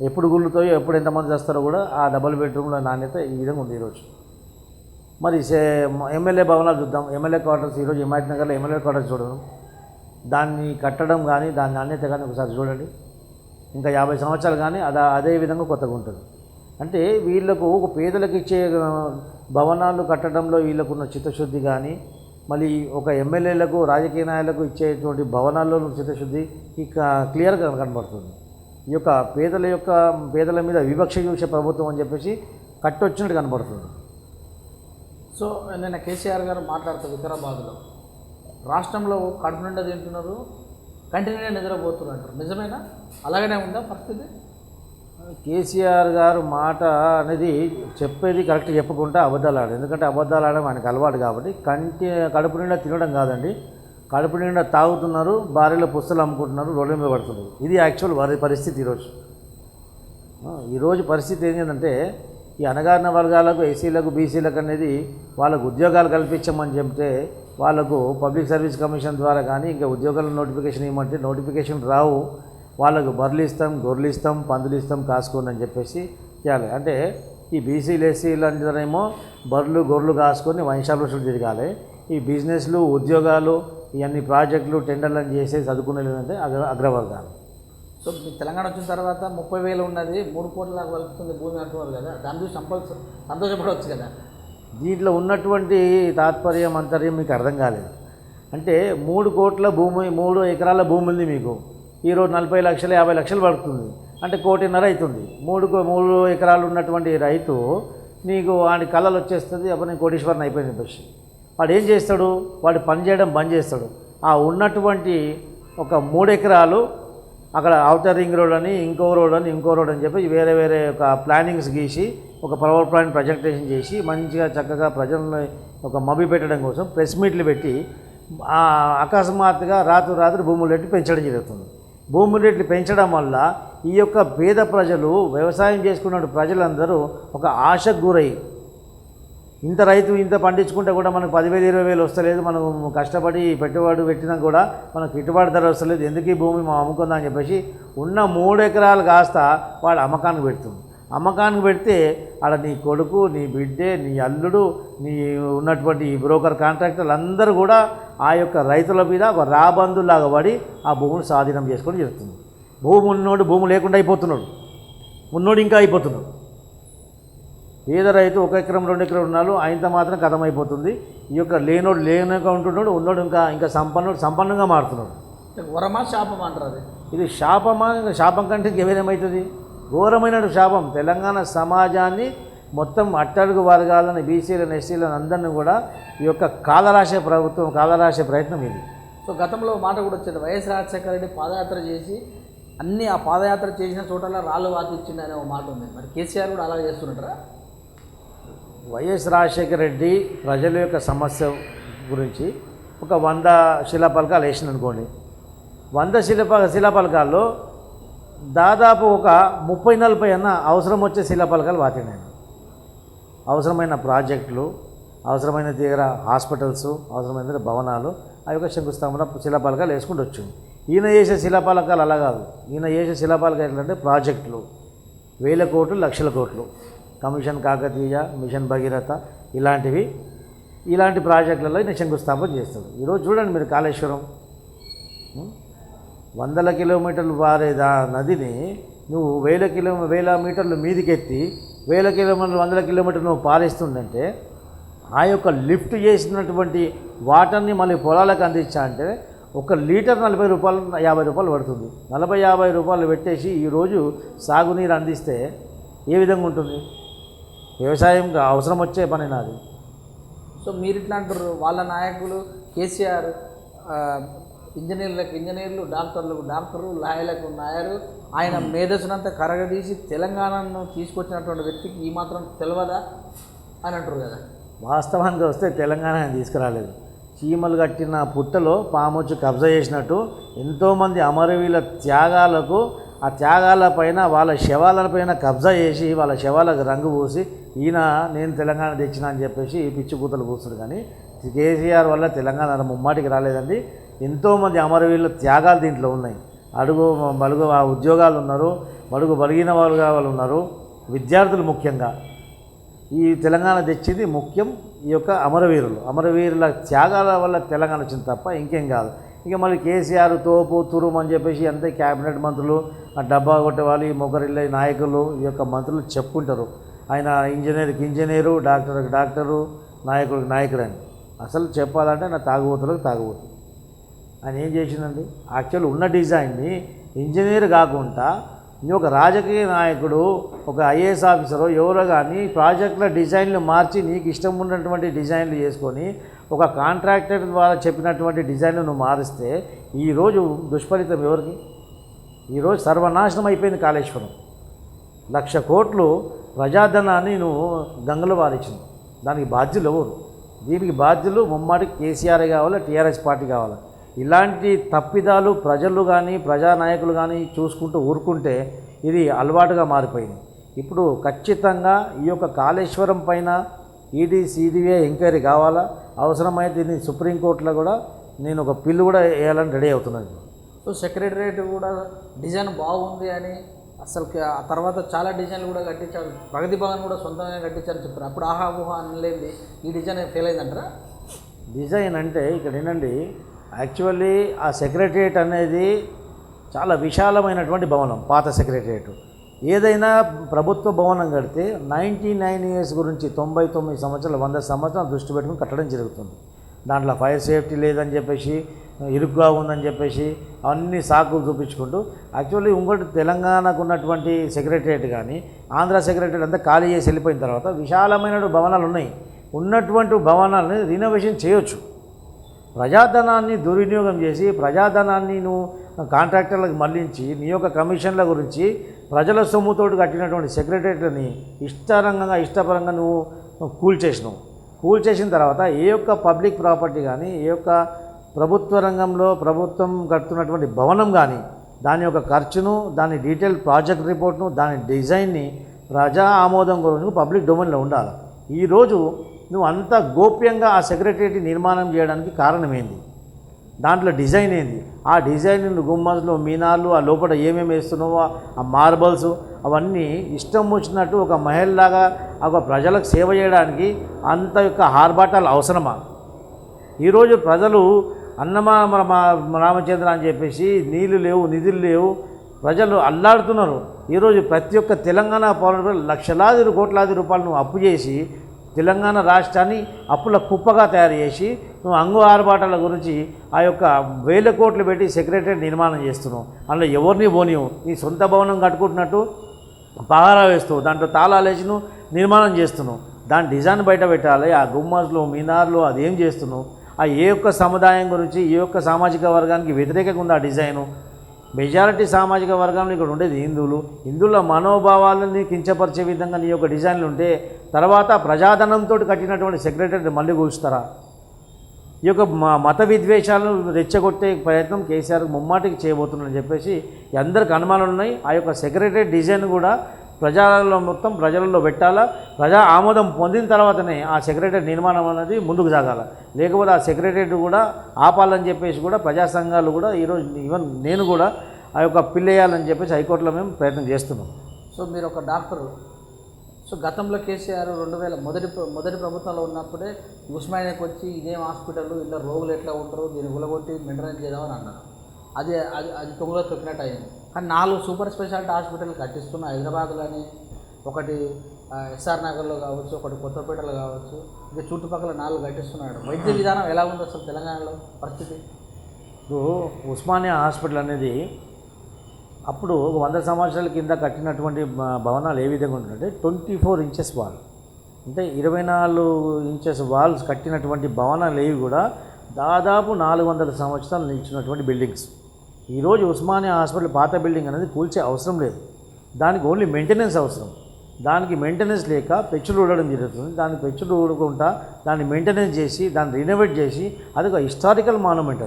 [SPEAKER 2] ఎప్పుడు గుళ్ళుతాయో, ఎప్పుడు ఎంతమంది చేస్తారో కూడా ఆ డబుల్ బెడ్రూమ్లో నాణ్యత ఈ విధంగా ఉంది ఈరోజు. మరి ఎమ్మెల్యే భవనాలు చూద్దాం, ఎమ్మెల్యే క్వార్టర్స్ ఈరోజు హిమాయత్ నగర్లో ఎమ్మెల్యే క్వార్టర్స్ చూడడం, దాన్ని కట్టడం కానీ, దాని నాణ్యత కానీ ఒకసారి చూడండి. ఇంకా 50 సంవత్సరాలు కానీ అదే విధంగా కొత్తగా ఉంటుంది. అంటే వీళ్ళకు ఒక పేదలకు ఇచ్చే భవనాలు కట్టడంలో వీళ్ళకున్న చిత్తశుద్ధి కానీ, మళ్ళీ ఒక ఎమ్మెల్యేలకు, రాజకీయ నాయకులకు ఇచ్చేటువంటి భవనాల్లో చిత్తశుద్ధి ఇక క్లియర్గా కనబడుతుంది. ఈ యొక్క పేదల మీద వివక్ష చూసే ప్రభుత్వం అని చెప్పేసి కట్టొచ్చినట్టు కనబడుతుంది.
[SPEAKER 1] సో నిన్న కేసీఆర్ గారు మాట్లాడుతూ వికారాబాద్లో రాష్ట్రంలో కడుపు నిండా తింటున్నారు, కంటిన్యూగా నిద్రపోతున్నారు అంటారు. నిజమేనా? అలాగనే ఉందా పరిస్థితి?
[SPEAKER 2] కేసీఆర్ గారు మాట అనేది చెప్పేది కరెక్ట్ చెప్పకుండా అబద్ధాలు ఆడారు. ఎందుకంటే అబద్ధాలు ఆడడం ఆయనకు అలవాటు కాబట్టి. కడుపు నిండా తినడం కాదండి, కడుపు నిండా తాగుతున్నారు, భార్యలో పుస్తలు అమ్ముకుంటున్నారు, రోడ్ల మీద పడుతున్నారు. ఇది యాక్చువల్ పరిస్థితి ఈరోజు పరిస్థితి ఏంటంటే, ఈ అణగారిన వర్గాలకు, ఎస్సీలకు, బీసీలకు అనేది వాళ్ళకు ఉద్యోగాలు కల్పించమని చెప్తే వాళ్ళకు పబ్లిక్ సర్వీస్ కమిషన్ ద్వారా కానీ ఇంకా ఉద్యోగాల నోటిఫికేషన్ ఇవ్వమంటే నోటిఫికేషన్ రావు. వాళ్ళకు బర్రెలు ఇస్తాం, గొర్రెలు ఇస్తాం, పందులు ఇస్తాం, కాసుకోండి అని చెప్పేసి చేయాలి. అంటే ఈ బీసీలు ఎస్సీలు అంటేనేమో బర్రెలు గొర్రెలు కాసుకొని వంశాభివృద్ధి తిరగాలి. ఈ బిజినెస్లు, ఉద్యోగాలు, ఇవన్నీ ప్రాజెక్టులు, టెండర్లు అని చేసి చదువుకునేది అంటే అగ్రవర్గాలు.
[SPEAKER 1] సో మీ తెలంగాణ వచ్చిన తర్వాత 30,000 ఉన్నది 3 కోట్ల దాకా వలుపుతుంది భూమి అంటున్నారు కదా, దాని చూసి సంతోషపడవచ్చు కదా.
[SPEAKER 2] దీంట్లో ఉన్నటువంటి తాత్పర్యం అంతర్యం మీకు అర్థం కాలేదు. అంటే 3 కోట్ల భూమి, 3 ఎకరాల భూమి ఉంది మీకు. ఈరోజు 40 లక్షలు 50 లక్షలు పడుతుంది అంటే 1.5 కోటి అవుతుంది. 3 ఎకరాలు ఉన్నటువంటి రైతు నీకు వాడి కళలు వచ్చేస్తుంది, అప్పుడు నేను కోటీశ్వరని అయిపోయింది చెప్పేసి వాడు ఏం చేస్తాడు, వాడు పని చేయడం బంద్ చేస్తాడు. ఆ ఉన్నటువంటి ఒక 3 ఎకరాలు అక్కడ ఔటర్ రింగ్ రోడ్ అని, ఇంకో రోడ్ అని చెప్పి వేరే వేరే ఒక ప్లానింగ్స్ గీసి ఒక పవర్ ప్లాంట్ ప్రజెంటేషన్ చేసి మంచిగా చక్కగా ప్రజలను ఒక మభి పెట్టడం కోసం ప్రెస్ మీట్లు పెట్టి అకస్మాత్తుగా రాత్రి భూముల రేట్లు పెంచడం జరుగుతుంది. భూముల రేట్లు పెంచడం వల్ల ఈ యొక్క పేద ప్రజలు, వ్యవసాయం చేసుకున్న ప్రజలందరూ ఒక ఆశకు గురై ఇంత రైతు ఇంత పండించుకుంటే కూడా మనకు 10,000 20,000 వస్తలేదు, మనం కష్టపడి పెట్టుబడి పెట్టినా కూడా మనకు గిట్టుబాటు ధర వస్తలేదు, ఎందుకు ఈ భూమి మనం అమ్ముకుందాం అని చెప్పేసి ఉన్న 3 ఎకరాలు కాస్త వాడు అమ్మకానికి పెడుతుంది. అమ్మకానికి పెడితే ఆడ నీ కొడుకు, నీ బిడ్డే, నీ అల్లుడు, నీ ఉన్నటువంటి ఈ బ్రోకర్ కాంట్రాక్టర్లు అందరూ కూడా ఆ యొక్క రైతుల మీద ఒక రాబందులాగా పడి ఆ భూమిని స్వాధీనం చేసుకొని జరుగుతుంది. భూమి ఉన్నోడు భూమి లేకుండా అయిపోతున్నాడు, ఉన్నోడు ఇంకా అయిపోతున్నాడు. పేద రైతు 1 ఎకరం 2 ఎకరం ఉన్నాడు, ఆయనతో మాత్రం కథం అయిపోతుంది. ఈ యొక్క లేనోడు లేనగా ఉంటున్నాడు, ఉన్నోడు ఇంకా సంపన్నంగా మారుతున్నాడు.
[SPEAKER 1] వరమా శాపం అంటారు.
[SPEAKER 2] ఇది శాపమా? శాపం కంటే ఇంకేమవుతుంది? ఘోరమైన శాపం. తెలంగాణ సమాజాన్ని మొత్తం అట్టడుగు వర్గాలను, బీసీలను, ఎస్సీలను అందరినీ కూడా ఈ యొక్క కాలరాసే ప్రభుత్వం, కాలరాసే ప్రయత్నం ఇది.
[SPEAKER 1] సో గతంలో మాట కూడా వచ్చేది, వైఎస్ రాజశేఖర రెడ్డి పాదయాత్ర చేసి ఆ పాదయాత్ర చేసిన చోటలా రాళ్ళు వాకిచ్చిండు అనే ఒక మాట ఉంది. మరి కేసీఆర్ కూడా అలా చేస్తున్నట్రా?
[SPEAKER 2] వైఎస్ రాజశేఖర రెడ్డి ప్రజల యొక్క సమస్య గురించి ఒక 100 శిలాపలకాలు వేసింది అనుకోండి. 100 శిలాపలకాల్లో దాదాపు ఒక 30-40 అన్న అవసరం వచ్చే శిలాపలకాలు వాతినాయి. అవసరమైన ప్రాజెక్టులు, అవసరమైన దగ్గర హాస్పిటల్స్, అవసరమైన దగ్గర భవనాలు, ఆ యొక్క శంకుస్థాపన శిలాపలకాలు వేసుకుంటూ వచ్చింది. ఈయన చేసే శిలాపలకాలు అలా కాదు. ఈయన చేసే శిలాపలకాలు ఏంటంటే ప్రాజెక్టులు 1,000 కోట్లు, లక్షల కోట్లు, కమిషన్ కాకతీయ, మిషన్ భగీరథ ఇలాంటి ప్రాజెక్టులలో ఈయన శంకుస్థాపన చేస్తాడు. ఈరోజు చూడండి మీరు, కాళేశ్వరం 100 కిలోమీటర్లు పారే నదిని నువ్వు 1,000 మీటర్లు మీదికెత్తి 1,000 కిలోమీటర్లు 100 కిలోమీటర్లు నువ్వు పారేస్తుందంటే ఆ యొక్క లిఫ్ట్ చేసినటువంటి వాటర్ని మళ్ళీ పొలాలకు అందించా అంటే 1 లీటర్ 40 రూపాయలు 50 రూపాయలు పడుతుంది. 40-50 రూపాయలు పెట్టేసి ఈరోజు సాగునీరు అందిస్తే ఏ విధంగా ఉంటుంది? వ్యవసాయం అవసరం వచ్చే పని నాది.
[SPEAKER 1] సో మీరు ఇట్లా అంటారు, వాళ్ళ నాయకులు కేసీఆర్ ఇంజనీర్లు, డాక్టర్లు, లాయర్లకు నాయరు, ఆయన మేధస్సునంతా కరగదీసి తెలంగాణను తీసుకొచ్చినటువంటి వ్యక్తికి ఈ మాత్రం తెలియదా అని అంటారు కదా.
[SPEAKER 2] వాస్తవానికి వస్తే తెలంగాణ తీసుకురాలేదు. చీమలు కట్టిన పుట్టలో పామొచ్చి కబ్జా చేసినట్టు ఎంతోమంది అమరవీరుల త్యాగాలకు, ఆ త్యాగాలపైన వాళ్ళ శవాలపైన కబ్జా చేసి వాళ్ళ శవాలకు రంగు పూసి నేను తెలంగాణ తెచ్చిన అని చెప్పేసి పిచ్చి కూతలు పూస్తాడు. కానీ కేసీఆర్ వల్ల తెలంగాణ ముమ్మాటికి రాలేదండి. ఎంతోమంది అమరవీరుల త్యాగాలు దీంట్లో ఉన్నాయి. బలుగు ఉద్యోగాలు ఉన్నారు, బలిగిన వాళ్ళు ఉన్నారు, విద్యార్థులు ముఖ్యంగా. ఈ తెలంగాణ తెచ్చింది ముఖ్యం ఈ యొక్క అమరవీరుల త్యాగాల వల్ల తెలంగాణ వచ్చింది తప్ప ఇంకేం కాదు. ఇక మళ్ళీ కేసీఆర్ తోపు తురుము అని చెప్పేసి అంతే క్యాబినెట్ మంత్రులు, ఆ డబ్బా కొట్టేవాళ్ళు, ఈ మొగరిళ్ళ నాయకులు, ఈ యొక్క మంత్రులు చెప్పుకుంటారు ఆయన ఇంజనీరు, డాక్టరు, నాయకుడు అని. అసలు చెప్పాలంటే నా తాగుబోతు ఆయన ఏం చేసిందండి? యాక్చువల్ ఉన్న డిజైన్ని ఇంజనీర్ కాకుండా నీ ఒక రాజకీయ నాయకుడు, ఒక ఐఏఎస్ ఆఫీసరు ఎవరో కానీ ప్రాజెక్టుల డిజైన్లు మార్చి నీకు ఇష్టం ఉన్నటువంటి డిజైన్లు చేసుకొని ఒక కాంట్రాక్టర్ ద్వారా చెప్పినటువంటి డిజైన్లు నువ్వు మారిస్తే ఈరోజు దుష్ఫలితం ఎవరికి? ఈరోజు సర్వనాశనం అయిపోయింది కాళేశ్వరం. 1,00,000 కోట్లు ప్రజాధనాన్ని నువ్వు గంగలో వారించింది. దానికి బాధ్యులు ఎవరు? దీనికి బాధ్యులు ముమ్మాటికి కేసీఆర్ కావాలి, టీఆర్ఎస్ పార్టీ కావాలి. ఇలాంటి తప్పిదాలు ప్రజలు కానీ ప్రజానాయకులు కానీ చూసుకుంటూ ఊరుకుంటే ఇది అలవాటుగా మారిపోయింది. ఇప్పుడు ఖచ్చితంగా ఈ యొక్క కాళేశ్వరం పైన ఈడీ సిబిఐ ఎంక్వైరీ కావాలా, అవసరమైతే దీన్ని సుప్రీంకోర్టులో కూడా నేను ఒక పిల్లు కూడా వేయాలని రెడీ అవుతున్నాను.
[SPEAKER 1] సో సో సెక్రటరేట్ కూడా డిజైన్ బాగుంది అని అసలు ఆ తర్వాత చాలా డిజైన్లు కూడా కట్టించారు, ప్రగతి భవన్ కూడా సొంతంగా కట్టించారని చెప్పారు. అప్పుడు ఆహా ఊహా అనలేంది, ఈ డిజైన్ ఫెయిల్ అయిందంటారా?
[SPEAKER 2] డిజైన్ అంటే ఇక్కడ ఏంటండి, యాక్చువల్లీ ఆ సెక్రటరియట్ అనేది చాలా విశాలమైనటువంటి భవనం. పాత సెక్రటరియట్ ఏదైనా ప్రభుత్వ భవనం కడితే 99 ఇయర్స్ గురించి 99 సంవత్సరాలు 100 సంవత్సరాలు దృష్టి పెట్టుకుని కట్టడం జరుగుతుంది. దాంట్లో ఫైర్ సేఫ్టీ లేదని చెప్పేసి, ఇరుకుగా ఉందని చెప్పేసి అన్ని సాకులు చూపించుకుంటూ, యాక్చువల్లీ ఇంకోటి తెలంగాణకు ఉన్నటువంటి సెక్రటరియట్ కానీ ఆంధ్ర సెక్రటరియట్ అంతా ఖాళీ చేసి వెళ్ళిపోయిన తర్వాత విశాలమైన భవనాలు ఉన్నాయి. ఉన్నటువంటి భవనాలని రినోవేషన్ చేయొచ్చు. ప్రజాధనాన్ని దుర్వినియోగం చేసి ప్రజాధనాన్ని నువ్వు కాంట్రాక్టర్లకు మళ్లించి నీ యొక్క కమిషన్ల గురించి ప్రజల సొమ్ముతోటి కట్టినటువంటి సెక్రటరియట్ని ఇష్టపరంగా నువ్వు కూల్చేసినావు. కూల్చేసిన తర్వాత ఏ యొక్క పబ్లిక్ ప్రాపర్టీ కానీ, ఏ యొక్క ప్రభుత్వ రంగంలో ప్రభుత్వం కడుతున్నటువంటి భవనం కానీ దాని యొక్క ఖర్చును, దాని డీటెయిల్ ప్రాజెక్ట్ రిపోర్ట్ను, దాని డిజైన్ని ప్రజా ఆమోదం గురించి పబ్లిక్ డొమైన్లో ఉండాలి. ఈరోజు నువ్వు అంత గోప్యంగా ఆ సెక్రటరియట్ నిర్మాణం చేయడానికి కారణం ఏంది? దాంట్లో డిజైన్ ఏంది? ఆ డిజైన్ గుమ్మస్లు, మీనార్లు, ఆ లోపల ఏమేమి వేస్తున్నావో ఆ మార్బల్స్ అవన్నీ ఇష్టం వచ్చినట్టు ఒక మహిళలాగా ఒక ప్రజలకు సేవ చేయడానికి అంత యొక్క ఆర్భాటాలు అవసరమా? ఈరోజు ప్రజలు అన్నమా రామచంద్ర అని చెప్పేసి నీళ్లు లేవు, నిధులు లేవు, ప్రజలు అల్లాడుతున్నారు. ఈరోజు ప్రతి ఒక్క తెలంగాణ పౌరుడు లక్షలాది కోట్లాది రూపాయలు నువ్వు అప్పు చేసి తెలంగాణ రాష్ట్రాన్ని అప్పుల కుప్పగా తయారు చేసి నువ్వు అంగు ఆర్భాటాల గురించి ఆ యొక్క 1000 కోట్లు పెట్టి సెక్రటరియట్ నిర్మాణం చేస్తున్నావు. అందులో ఎవరిని పోనీవు, నీ సొంత భవనం కట్టుకుంటున్నట్టు పహారా వేస్తావు, దాంట్లో తాళాలు వేసి నువ్వు నిర్మాణం చేస్తున్నావు. దాని డిజైన్ బయట పెట్టాలి. ఆ గుమ్మస్లు, మీనార్లు అదేం చేస్తున్నావు? ఆ ఏ యొక్క సముదాయం గురించి, ఏ యొక్క సామాజిక వర్గానికి వ్యతిరేకంగా ఉంది ఆ డిజైను? మెజారిటీ సామాజిక వర్గంలో ఇక్కడ ఉండేది హిందువుల మనోభావాలని కించపరిచే విధంగా నీ యొక్క డిజైన్లు ఉంటే తర్వాత ప్రజాధనంతో కట్టినటువంటి సెక్రటరీ మళ్ళీ కూల్చుతారా? ఈ యొక్క మత విద్వేషాలను రెచ్చగొట్టే ప్రయత్నం కేసీఆర్ ముమ్మాటికి చేయబోతున్నాడని చెప్పేసి అందరికి అనుమానాలు ఉన్నాయి. ఆ యొక్క సెక్రటరీ డిజైన్ కూడా ప్రజలలో పెట్టాలా. ప్రజా ఆమోదం పొందిన తర్వాతనే ఆ సెక్రటరీ నిర్మాణం అనేది ముందుకు సాగాల. లేకపోతే ఆ సెక్రటరీ కూడా ఆపాలని చెప్పేసి కూడా ప్రజా సంఘాలు కూడా ఈరోజు ఈవెన్ నేను కూడా ఆ యొక్క పిల్లేయాలని చెప్పేసి హైకోర్టులో మేము ప్రయత్నం చేస్తున్నాం.
[SPEAKER 1] సో మీరు ఒక డాక్టరు, సో గతంలో కేసీఆర్ 2000 మొదటి ప్రభుత్వంలో ఉన్నప్పుడే ఉస్మానియాకి వచ్చి ఇదేం హాస్పిటల్, ఇలా రోగులు ఎట్లా ఉంటారు, దీన్ని గులగొట్టి మెయింటెనెన్స్ చేద్దామని అన్నారు. అది తొంగలో తొక్కినట్టు అయింది. కానీ 4 సూపర్ స్పెషాలిటీ హాస్పిటల్ కట్టిస్తున్న హైదరాబాద్లోని, ఒకటి ఎస్ఆర్ నగర్లో కావచ్చు, ఒకటి కొత్తపేటలో కావచ్చు, ఇంకా చుట్టుపక్కల 4 కట్టిస్తున్నాడు. వైద్య విధానం ఎలా ఉంది అసలు తెలంగాణలో పరిస్థితి?
[SPEAKER 2] ఇప్పుడు ఉస్మానియా హాస్పిటల్ అనేది అప్పుడు 100 సంవత్సరాల కింద కట్టినటువంటి భవనాలు ఏ విధంగా ఉంటుందంటే 24 ఇంచెస్ వాల్, అంటే 24 ఇంచెస్ వాల్స్ కట్టినటువంటి భవనాలు ఏవి కూడా దాదాపు 400 సంవత్సరాలు నిలిచినటువంటి బిల్డింగ్స్. ఈరోజు ఉస్మానియా హాస్పిటల్ పాత బిల్డింగ్ అనేది కూల్చే అవసరం లేదు. దానికి ఓన్లీ మెయింటెనెన్స్ అవసరం. దానికి మెయింటెనెన్స్ లేక పెచ్చులు ఊడడం జరుగుతుంది. దానికి పెచ్చులు ఊడకుండా దాన్ని మెయింటెనెన్స్ చేసి దాన్ని రినోవేట్ చేసి అది ఒక హిస్టారికల్ మాన్యుమెంట్.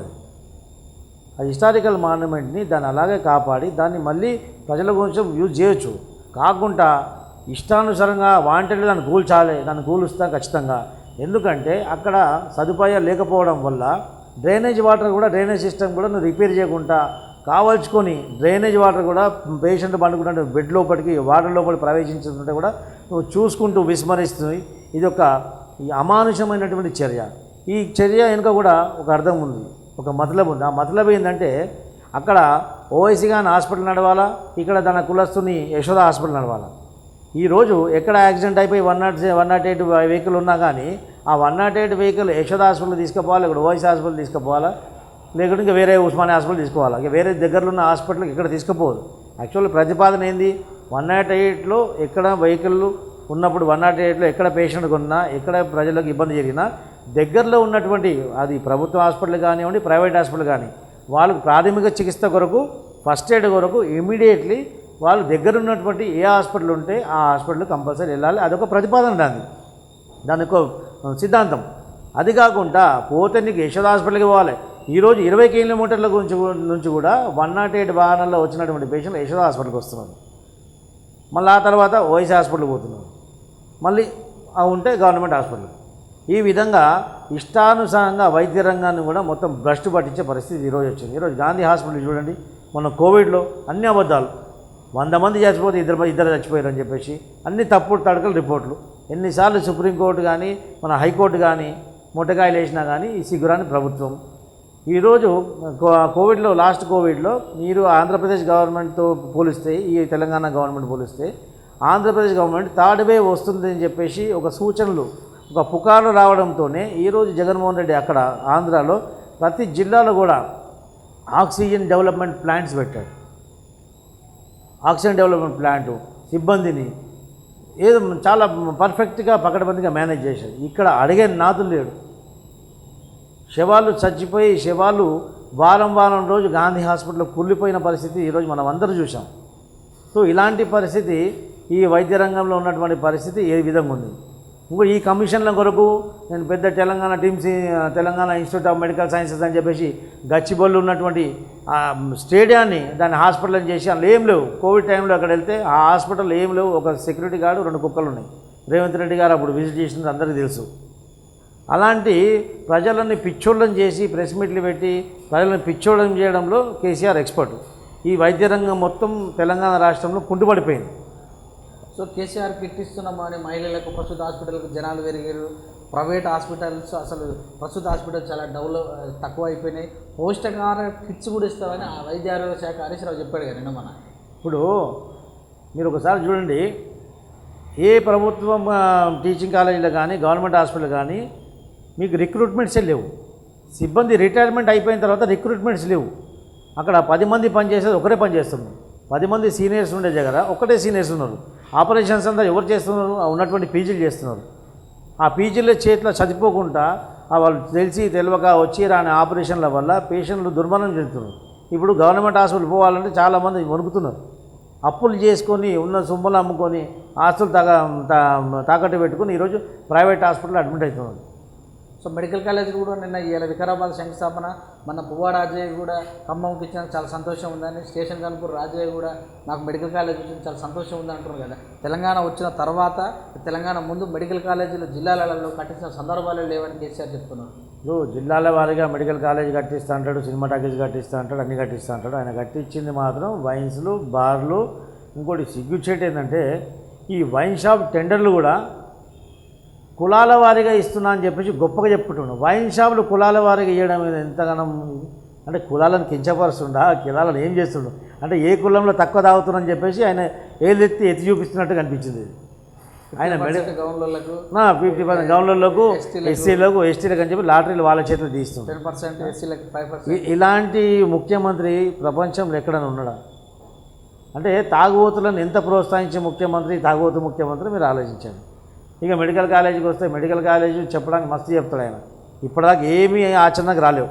[SPEAKER 2] అది హిస్టారికల్ మాన్యుమెంట్ని దాన్ని అలాగే కాపాడి దాన్ని మళ్ళీ ప్రజల గురించి యూజ్ చేయొచ్చు. కాకుండా ఇష్టానుసారంగా వాంటెడ్ దాన్ని కూల్చాలి, దాన్ని కూలుస్తా ఖచ్చితంగా. ఎందుకంటే అక్కడ సదుపాయాలు లేకపోవడం వల్ల డ్రైనేజ్ వాటర్ కూడా, డ్రైనేజ్ సిస్టమ్ కూడా నువ్వు రిపేర్ చేయకుండా కావాల్చుకొని డ్రైనేజ్ వాటర్ కూడా పేషెంట్ పండుకుంటే బెడ్ లోపలికి వాటర్ లోపలి ప్రవేశించుతుంటే కూడా నువ్వు చూసుకుంటూ విస్మరిస్తుంది. ఇది ఒక అమానుషమైనటువంటి చర్య. ఈ చర్య వెనుక కూడా ఒక అర్థం ఉంది, ఒక మతలబు ఉంది. ఆ మతలబు ఏంటంటే అక్కడ ఓవైసీ గాని హాస్పిటల్ నడవాలా, ఇక్కడ తన కులస్తుని యశోద హాస్పిటల్ నడవాలా. ఈరోజు ఎక్కడ యాక్సిడెంట్ అయిపోయి 108 వెహికల్ ఉన్నా కానీ ఆ 108 వెహికల్ యశోద హాస్పిటల్ తీసుకుపోవాలి, ఇక్కడ ఓవైసీ హాస్పిటల్ తీసుకుపోవాలా, లేకుంటే ఇంకా వేరే ఉస్మానియా హాస్పిటల్ తీసుకోవాలా, ఇంకా వేరే దగ్గరలో ఉన్న హాస్పిటల్కి ఇక్కడ తీసుకుపోదు. యాక్చువల్లీ ప్రతిపాదన ఏంది, 108లో ఎక్కడ వెహికల్ ఉన్నప్పుడు 108లో ఎక్కడ పేషెంట్కి ఉన్నా, ఎక్కడ ప్రజలకు ఇబ్బంది జరిగినా దగ్గరలో ఉన్నటువంటి అది ప్రభుత్వ హాస్పిటల్ కానివ్వండి, ప్రైవేట్ హాస్పిటల్ కానీ వాళ్ళకు ప్రాథమిక చికిత్స కొరకు, ఫస్ట్ ఎయిడ్ కొరకు ఇమీడియట్లీ వాళ్ళు దగ్గర ఉన్నటువంటి ఏ హాస్పిటల్ ఉంటే ఆ హాస్పిటల్ కంపల్సరీ వెళ్ళాలి. అదొక ప్రతిపాదన, దానికి సిద్ధాంతం. అది కాకుండా పోతే నీకు యశోద హాస్పిటల్కి పోవాలి. ఈరోజు 20 కిలోమీటర్ల నుంచి కూడా 108 వాహనాల్లో వచ్చినటువంటి పేషెంట్లు యశోద హాస్పిటల్కి వస్తున్నారు. మళ్ళీ ఆ తర్వాత ఓవైసీ హాస్పిటల్కి పోతున్నారు, మళ్ళీ ఉంటే గవర్నమెంట్ హాస్పిటల్. ఈ విధంగా ఇష్టానుసారంగా వైద్య రంగాన్ని కూడా మొత్తం భ్రష్టు పట్టించే పరిస్థితి ఈరోజు వచ్చింది. ఈరోజు గాంధీ హాస్పిటల్ చూడండి, మొన్న కోవిడ్లో అన్ని అబద్ధాలు, 100 మంది చచ్చిపోతే ఇద్దరు చచ్చిపోయారు అని చెప్పేసి అన్ని తప్పుడు తడకలు రిపోర్ట్లు. ఎన్నిసార్లు సుప్రీంకోర్టు కానీ మన హైకోర్టు కానీ ముట్టకాయలు వేసినా కానీ ఈ సిగ్గురాని ప్రభుత్వం. ఈరోజు కోవిడ్లో లాస్ట్ కోవిడ్లో మీరు ఆంధ్రప్రదేశ్ గవర్నమెంట్తో పోలిస్తే, ఈ తెలంగాణ గవర్నమెంట్ పోలిస్తే ఆంధ్రప్రదేశ్ గవర్నమెంట్ థర్డ్ వేవ్ వస్తుందని చెప్పేసి ఒక సూచనలు, ఒక పుకార్లు రావడంతోనే ఈరోజు జగన్మోహన్ రెడ్డి అక్కడ ఆంధ్రాలో ప్రతి జిల్లాలో కూడా ఆక్సిజన్ డెవలప్మెంట్ ప్లాంట్స్ పెట్టాడు. ఆక్సిజన్ డెవలప్మెంట్ ప్లాంటు సిబ్బందిని ఏదో చాలా పర్ఫెక్ట్గా పకడ్బందీగా మేనేజ్ చేశాడు. ఇక్కడ అడిగే నాదులు లేడు. శవాలు చచ్చిపోయి శవాలు వారం రోజు గాంధీ హాస్పిటల్లో కుళ్ళిపోయిన పరిస్థితి ఈరోజు మనం అందరూ చూసాం. సో ఇలాంటి పరిస్థితి ఈ వైద్య రంగంలో ఉన్నటువంటి పరిస్థితి ఏ విధంగా ఉంది. ఇంకో ఈ కమిషన్ల కొరకు నేను పెద్ద Telangana institute of medical sciences అని చెప్పేసి గచ్చిబౌలిలో ఉన్నటువంటి స్టేడియాన్ని దాన్ని హాస్పిటల్ చేసి అందులో ఏం లేవు. కోవిడ్ టైంలో అక్కడ వెళ్తే ఆ హాస్పిటల్ ఏం లేవు, ఒక సెక్యూరిటీ గార్డు 2 కుక్కలు ఉన్నాయి. రేవంత్ రెడ్డి గారు అప్పుడు విజిట్ చేసినది అందరికీ తెలుసు. అలాంటి ప్రజలని పిచ్చోళ్ళని చేసి ప్రెస్ మీట్లు పెట్టి ప్రజలను పిచ్చోళ్ళని చేయడంలో కేసీఆర్ ఎక్స్పర్ట్. ఈ వైద్య రంగం మొత్తం తెలంగాణ రాష్ట్రంలో కుంటుపడిపోయింది.
[SPEAKER 1] సో కేసీఆర్ కిట్ ఇస్తున్నామని మహిళలకు, ప్రస్తుత హాస్పిటల్కి జనాలు పెరిగారు. ప్రైవేట్ హాస్పిటల్స్ అసలు ప్రస్తుత హాస్పిటల్ చాలా తక్కువ అయిపోయినాయి. పౌష్టికాహార కిట్స్ కూడా ఇస్తామని ఆ వైద్య ఆరోగ్య శాఖ హరీష్ రావు చెప్పాడు కదా నిన్న.
[SPEAKER 2] ఇప్పుడు మీరు ఒకసారి చూడండి, ఏ ప్రభుత్వం టీచింగ్ కాలేజీలో కానీ గవర్నమెంట్ హాస్పిటల్ కానీ మీకు రిక్రూట్మెంట్సే లేవు. సిబ్బంది రిటైర్మెంట్ అయిపోయిన తర్వాత రిక్రూట్మెంట్స్ లేవు. అక్కడ 10 మంది పనిచేసేది ఒకరే పని చేస్తున్నారు. 10 మంది సీనియర్స్ ఉండే దగ్గర ఒకటే సీనియర్స్ ఉన్నారు. ఆపరేషన్స్ అంతా ఎవరు చేస్తున్నారు? ఉన్నటువంటి పీజీలు చేస్తున్నారు. ఆ పీజీల చేతిలో చదిపోకుండా వాళ్ళు తెలియక వచ్చి రాని ఆపరేషన్ల వల్ల పేషెంట్లు దుర్మరణం చెందుతున్నారు. ఇప్పుడు గవర్నమెంట్ హాస్పిటల్ పోవాలంటే చాలామంది వణుకుతున్నారు. అప్పులు చేసుకొని ఉన్న సొమ్ములు అమ్ముకొని ఆస్తులు తాకట్టు పెట్టుకొని ఈరోజు ప్రైవేట్ హాస్పిటల్ అడ్మిట్ అవుతున్నారు.
[SPEAKER 1] సో మెడికల్ కాలేజ్ కూడా నిన్న ఇవాళ వికారాబాద్ శంకుస్థాపన, మన పువ్వాడ రాజయ్య కూడా ఖమ్మంకి ఇచ్చిన చాలా సంతోషం ఉందని, స్టేషన్ కనుపూర్ రాజయ్య కూడా నాకు మెడికల్ కాలేజ్ వచ్చిన చాలా సంతోషం ఉందని అంటున్నారు కదా. తెలంగాణ వచ్చిన తర్వాత తెలంగాణ ముందు మెడికల్ కాలేజీలు జిల్లాలలో కట్టించిన సందర్భాలు లేవని కేసీఆర్ చెప్తున్నారు.
[SPEAKER 2] జిల్లాల వారీగా మెడికల్ కాలేజ్ కట్టిస్తూ అంటాడు, సినిమా టాకీస్ కట్టిస్తూ అంటాడు, అన్నీ కట్టిస్తూ అంటాడు. ఆయన కట్టించింది మాత్రం వైన్స్లు, బార్లు. ఇంకోటి సిగ్గుచేటు ఏంటంటే ఈ వైన్ షాప్ టెండర్లు కూడా కులాల వారీగా ఇస్తున్నా అని చెప్పేసి గొప్పగా చెప్పుకుంటున్నాడు. వైన్ షాపులు కులాల వారీగా ఇవ్వడం ఎంతగానో అంటే కులాలను కించపరుస్తుండా, కులాలను ఏం చేస్తుండు అంటే ఏ కులంలో తక్కువ తాగుతున్నారని చెప్పేసి ఆయన ఎత్తి చూపిస్తున్నట్టు కనిపించింది. ఆయన 50% గౌన్లకు, ఎస్సీలకు, ఎస్టీలకు అని చెప్పి లాటరీలు వాళ్ళ చేతులు తీస్తుంటారు.
[SPEAKER 1] 10% ఎస్సీలకు 5%.
[SPEAKER 2] ఇలాంటి ముఖ్యమంత్రి ప్రపంచంలో ఎక్కడైనా ఉన్నాడా? అంటే తాగుబోతులను ఎంత ప్రోత్సహించే ముఖ్యమంత్రి, తాగుబోతు ముఖ్యమంత్రి మీరు ఆలోచించండి. ఇక మెడికల్ కాలేజీకి వస్తే మెడికల్ కాలేజీ చెప్పడానికి మస్తు చెప్తాడు ఆయన. ఇప్పటిదాకా ఏమీ ఆచరణకు రాలేవు.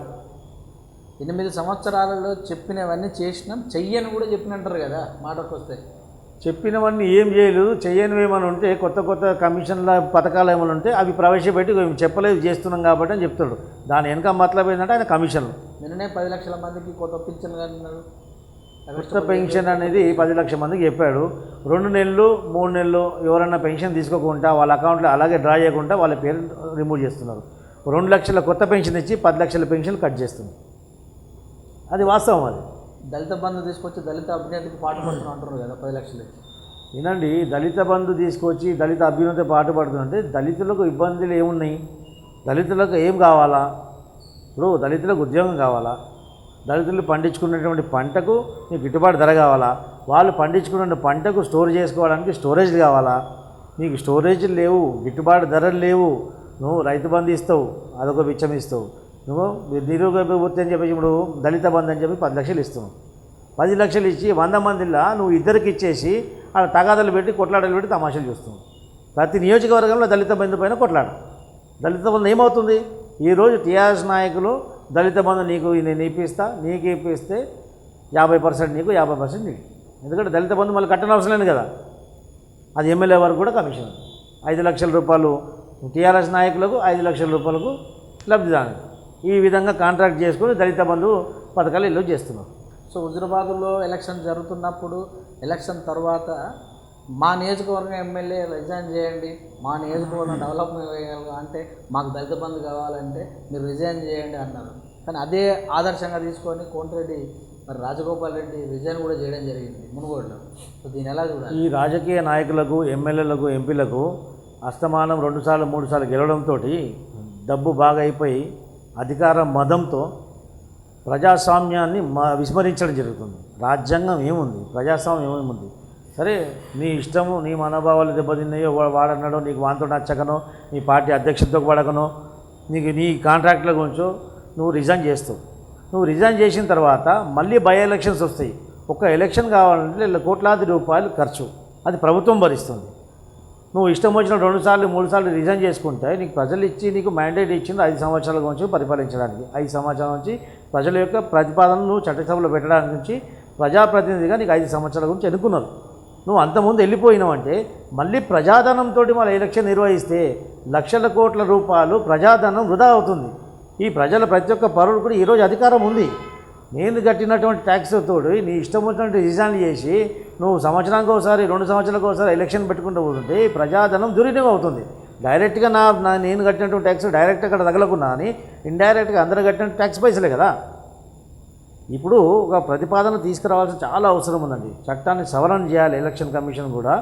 [SPEAKER 1] 8 సంవత్సరాలలో చెప్పినవన్నీ చేసినాం, చెయ్యని కూడా చెప్పినంటారు కదా. మాటకు వస్తే
[SPEAKER 2] చెప్పినవన్నీ ఏం చేయలేదు, చెయ్యనివి ఏమైనా ఉంటే కొత్త కమిషన్ల పథకాలు ఏమైనా ఉంటే అవి ప్రవేశపెట్టి చెప్పలేదు చేస్తున్నాం కాబట్టి అని చెప్తాడు. దాని వెనక మతలబ్ ఏంటంటే ఆయన కమిషన్లు.
[SPEAKER 1] నిన్ననే 10 లక్షల మందికి కొత్త పింఛన్ అన్నారు.
[SPEAKER 2] కొత్త పెన్షన్ అనేది 10 లక్షల మందికి చెప్పాడు. 2 నెలలు 3 నెలలు ఎవరన్నా పెన్షన్ తీసుకోకుండా వాళ్ళ అకౌంట్లో అలాగే డ్రా చేయకుండా వాళ్ళ పేరు రిమూవ్ చేస్తున్నారు. 2 లక్షల కొత్త పెన్షన్ ఇచ్చి 10 లక్షల పెన్షన్ కట్ చేస్తున్నారు. అది వాస్తవం. అది
[SPEAKER 1] దళిత బంధు తీసుకొచ్చి దళిత అభ్యున్నతికి పాటుపడుతున్నా అంటున్నారు కదా. 10 లక్షలు
[SPEAKER 2] వినండి, దళిత బంధు తీసుకొచ్చి దళిత అభ్యున్నతి పాటుపడుతుందంటే దళితులకు ఇబ్బందులు ఏమున్నాయి? దళితులకు ఏం కావాలా? ఇప్పుడు దళితులకు ఉద్యోగం కావాలా? దళితులు పండించుకున్నటువంటి పంటకు నీకు గిట్టుబాటు ధర కావాలా? వాళ్ళు పండించుకున్న పంటకు స్టోర్ చేసుకోవడానికి స్టోరేజ్లు కావాలా? నీకు స్టోరేజ్లు లేవు, గిట్టుబాటు ధరలు లేవు. నువ్వు రైతు బంధు ఇస్తావు, అదొక బిచ్చం ఇస్తావు. నువ్వు నిరుపేద అని చెప్పేసి ఇప్పుడు దళిత బంధు అని చెప్పి 10 లక్షలు ఇస్తున్నావు. 10 లక్షలు ఇచ్చి 100 మందిలా నువ్వు ఇద్దరికి ఇచ్చేసి అక్కడ తగాదాలు పెట్టి కొట్లాటలు పెట్టి తమాషాలు చూస్తున్నావు. ప్రతి నియోజకవర్గంలో దళిత బంధు పైన కొట్లాడు. దళిత బంధు ఏమవుతుంది? ఈరోజు టీఆర్ఎస్ నాయకులు దళిత బంధు నేను ఇప్పిస్తా, నీకు ఇప్పిస్తే 50% నీకు, 50% నీకు. ఎందుకంటే దళిత బంధు మళ్ళీ కట్టని అవసరం లేదు కదా. అది ఎమ్మెల్యే వరకు కూడా కమిషన్. 5 లక్షల రూపాయలు టీఆర్ఎస్ నాయకులకు, 5 లక్షల రూపాయలకు లబ్ధిదారులకు. ఈ విధంగా కాంట్రాక్ట్ చేసుకొని దళిత బంధు పథకాలు ఇల్లు చేస్తున్నారు.
[SPEAKER 1] సో హుజురాబాద్లో ఎలక్షన్ జరుగుతున్నప్పుడు, ఎలక్షన్ తర్వాత మా నియోజకవర్గం ఎమ్మెల్యే రిజైన్ చేయండి, మా నియోజకవర్గం డెవలప్మెంట్ చేయాలి అంటే మాకు దళిత బంధు కావాలంటే మీరు రిజైన్ చేయండి అన్నారు. కానీ అదే ఆదర్శంగా తీసుకొని కోమటిరెడ్డి మరి రాజగోపాల్ రెడ్డి రిజైన్ కూడా చేయడం జరిగింది మునుగోడులో. సో దీని ఎలా చూడాలి?
[SPEAKER 2] ఈ రాజకీయ నాయకులకు, ఎమ్మెల్యేలకు, ఎంపీలకు అస్తమానం 2 సార్లు 3 సార్లు గెలవడంతో డబ్బు బాగా అయిపోయి అధికార మదంతో ప్రజాస్వామ్యాన్ని విస్మరించడం జరుగుతుంది. రాజ్యాంగం ఏముంది, ప్రజాస్వామ్యం ఏముంది? సరే నీ ఇష్టము, నీ మనోభావాలు దెబ్బతిన్నాయో వాడన్నాడో, నీకు వాంతో నచ్చకనో, నీ పార్టీ అధ్యక్షతకు పడకనో, నీకు నీ కాంట్రాక్ట్ల గురించో నువ్వు రిజైన్ చేస్తావు. నువ్వు రిజైన్ చేసిన తర్వాత మళ్ళీ బై ఎలక్షన్స్ వస్తాయి. ఒక ఎలక్షన్ కావాలంటే కోట్లాది రూపాయలు ఖర్చు, అది ప్రభుత్వం భరిస్తుంది. నువ్వు ఇష్టం వచ్చిన 2 సార్లు 3 సార్లు రిజైన్ చేసుకుంటే నీకు ప్రజలు ఇచ్చి నీకు మ్యాండేట్ ఇచ్చింది 5 సంవత్సరాల గురించి పరిపాలించడానికి. 5 సంవత్సరాల నుంచి ప్రజల యొక్క ప్రతిపాదనను నువ్వు చట్టసభలో పెట్టడానికి నుంచి ప్రజాప్రతినిధిగా నీకు 5 సంవత్సరాల గురించి ఎన్నుకున్నారు. నువ్వు అంతకుముందు వెళ్ళిపోయినావంటే మళ్ళీ ప్రజాధనంతో మన ఎలక్షన్ నిర్వహిస్తే లక్షల కోట్ల రూపాయలు ప్రజాధనం వృధా అవుతుంది. ఈ ప్రజల ప్రతి ఒక్క పౌరుడు కూడా ఈరోజు అధికారం ఉంది. నేను కట్టినటువంటి ట్యాక్స్ తోడు నీ ఇష్టం వచ్చినట్టు రిజైన్ చేసి నువ్వు సంవత్సరానికి ఒకసారి 2 సంవత్సరాలకు ఒకసారి ఎలక్షన్ పెట్టుకుంటూ పోతుంటే ప్రజాధనం దుర్వినియోగం అవుతుంది. డైరెక్ట్గా నేను కట్టినటువంటి ట్యాక్స్ డైరెక్ట్ అక్కడ తగలకున్నా అని ఇండైరెక్ట్గా అందరూ కట్టిన ట్యాక్స్ పైసలే కదా. ఇప్పుడు ఒక ప్రతిపాదన తీసుకురావాల్సిన చాలా అవసరం ఉందండి. చట్టాన్ని సవరణ చేయాలి ఎలక్షన్ కమిషన్ కూడా.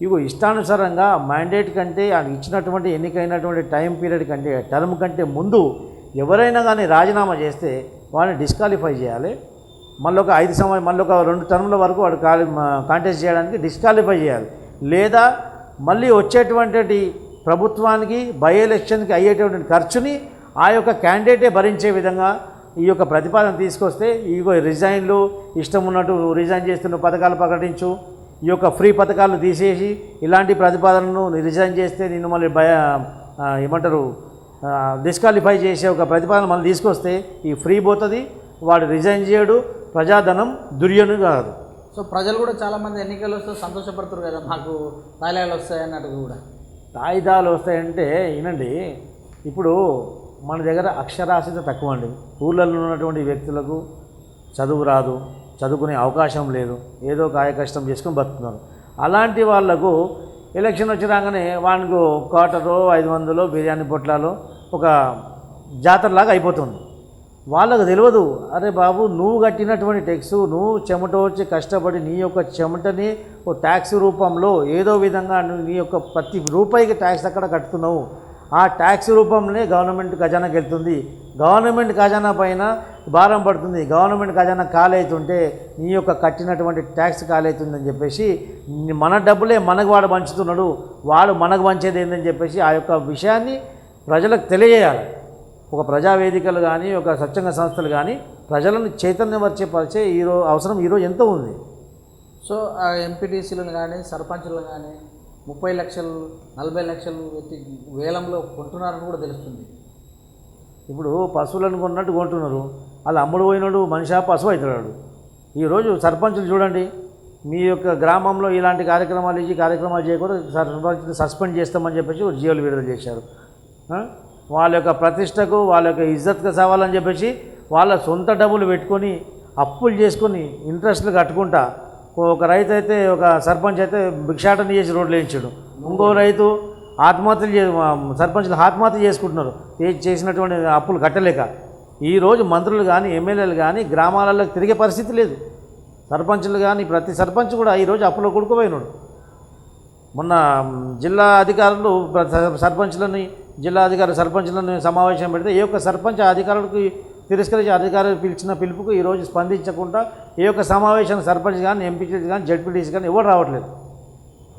[SPEAKER 2] ఇగో ఇష్టానుసారంగా మ్యాండేట్ కంటే ఇచ్చినటువంటి ఎన్నికైనటువంటి టైం పీరియడ్ కంటే టర్మ్ కంటే ముందు ఎవరైనా కానీ రాజీనామా చేస్తే వాళ్ళని డిస్క్వాలిఫై చేయాలి. మళ్ళీ ఒక 5 సంవత్సరాలు మళ్ళీ ఒక 2 టర్ముల వరకు వాడు కాంటెస్ట్ చేయడానికి డిస్క్వాలిఫై చేయాలి. లేదా మళ్ళీ వచ్చేటువంటి ప్రభుత్వానికి బై ఎలక్షన్కి అయ్యేటువంటి ఖర్చుని ఆ యొక్క క్యాండిడేటే భరించే విధంగా ఈ యొక్క ప్రతిపాదన తీసుకొస్తే ఇగో రిజైన్లు ఇష్టం ఉన్నట్టు రిజైన్ చేస్తున్న పథకాలు ప్రకటించు, ఈ యొక్క ఫ్రీ పథకాలు తీసేసి ఇలాంటి ప్రతిపాదనను రిజైన్ చేస్తే నిన్ను మళ్ళీ ఏమంటారు డిస్క్వాలిఫై చేసే ఒక ప్రతిపాదన మళ్ళీ తీసుకొస్తే ఈ ఫ్రీ పోతుంది, వాడు రిజైన్ చేయడు, ప్రజాధనం దుర్యోగం కాదు.
[SPEAKER 1] సో ప్రజలు కూడా చాలామంది ఎన్నికలు వస్తే సంతోషపడుతారు కదా, మాకు తాయిలాలు వస్తాయి అన్నట్టు కూడా.
[SPEAKER 2] తాయిదాలు వస్తాయంటే వినండి, ఇప్పుడు మన దగ్గర అక్షరాస్యత తక్కువ అండి. ఊళ్ళల్లో ఉన్నటువంటి వ్యక్తులకు చదువు రాదు, చదువుకునే అవకాశం లేదు, ఏదో కాయ కష్టం చేసుకొని బతుకుతున్నారు. అలాంటి వాళ్లకు ఎలక్షన్ వచ్చి రాగానే వానికి క్వార్టరో 500 బిర్యానీ పొట్లాలో ఒక జాతరలాగా అయిపోతుంది. వాళ్ళకు తెలియదు, అరే బాబు నువ్వు కట్టినటువంటి ట్యాక్స్, నువ్వు చెమట వచ్చి కష్టపడి నీ యొక్క చెమటని ఓ ట్యాక్స్ రూపంలో ఏదో విధంగా నీ యొక్క ప్రతి రూపాయికి ట్యాక్స్ అక్కడ కట్టుతున్నావు. ఆ ట్యాక్స్ రూపంలోనే గవర్నమెంట్ ఖజానాకి వెళ్తుంది. గవర్నమెంట్ ఖజానా పైన భారం పడుతుంది. గవర్నమెంట్ ఖజానా కాలవుతుంటే నీ యొక్క కట్టినటువంటి ట్యాక్స్ కాలవుతుందని చెప్పేసి మన డబ్బులే మనకు వాడు పంచుతున్నాడు, వాడు మనకు పంచేది ఏందని చెప్పేసి ఆ యొక్క విషయాన్ని ప్రజలకు తెలియజేయాలి. ఒక ప్రజావేదికలు కానీ ఒక స్వచ్ఛంద సంస్థలు కానీ ప్రజలను చైతన్యపరిచే అవసరం ఈరోజు ఎంతో ఉంది.
[SPEAKER 1] సో ఆ ఎంపీటీసీలను కానీ సర్పంచులను కానీ 30 లక్షలు 40 లక్షలు పెట్టి వేలంలో కొంటున్నారని కూడా తెలుస్తుంది.
[SPEAKER 2] ఇప్పుడు పశువులను కొన్నట్టు కొంటున్నారు. అలా అమ్ముడు పోయినాడు మనిషి పశువు అవుతున్నాడు. ఈరోజు సర్పంచులు చూడండి, మీ యొక్క గ్రామంలో ఇలాంటి కార్యక్రమాలు చేయకూడదు, సర్పంచులు సస్పెండ్ చేస్తామని చెప్పేసి జీవోలు విడుదల చేశారు. వాళ్ళ యొక్క ప్రతిష్టకు వాళ్ళ యొక్క ఇజ్జత్కు సవాలని చెప్పేసి వాళ్ళ సొంత డబ్బులు పెట్టుకొని అప్పులు చేసుకొని ఇంట్రెస్ట్లు కట్టుకుంటా ఒక రైతు అయితే ఒక సర్పంచ్ అయితే భిక్షాటన చేసి రోడ్లు వేయించాడు. ఇంకో రైతు సర్పంచ్లు ఆత్మహత్య చేసుకుంటున్నారు చేసినటువంటి అప్పులు కట్టలేక. ఈరోజు మంత్రులు కానీ ఎమ్మెల్యేలు కానీ గ్రామాలలో తిరిగే పరిస్థితి లేదు. సర్పంచులు కానీ ప్రతి సర్పంచ్ కూడా ఈరోజు అప్పులో కొడుకుపోయినాడు. మొన్న జిల్లా అధికారులు సర్పంచులను సమావేశం పెడితే ఏ ఒక్క సర్పంచ్ అధికారులకు తిరస్కరించి అధికారులు పిలిచిన పిలుపుకు ఈరోజు స్పందించకుండా ఏ ఒక్క సమావేశానికి సర్పంచ్ కానీ ఎంపీటీసీ కానీ జడ్పీటీసీ కానీ ఎవరు రావట్లేదు.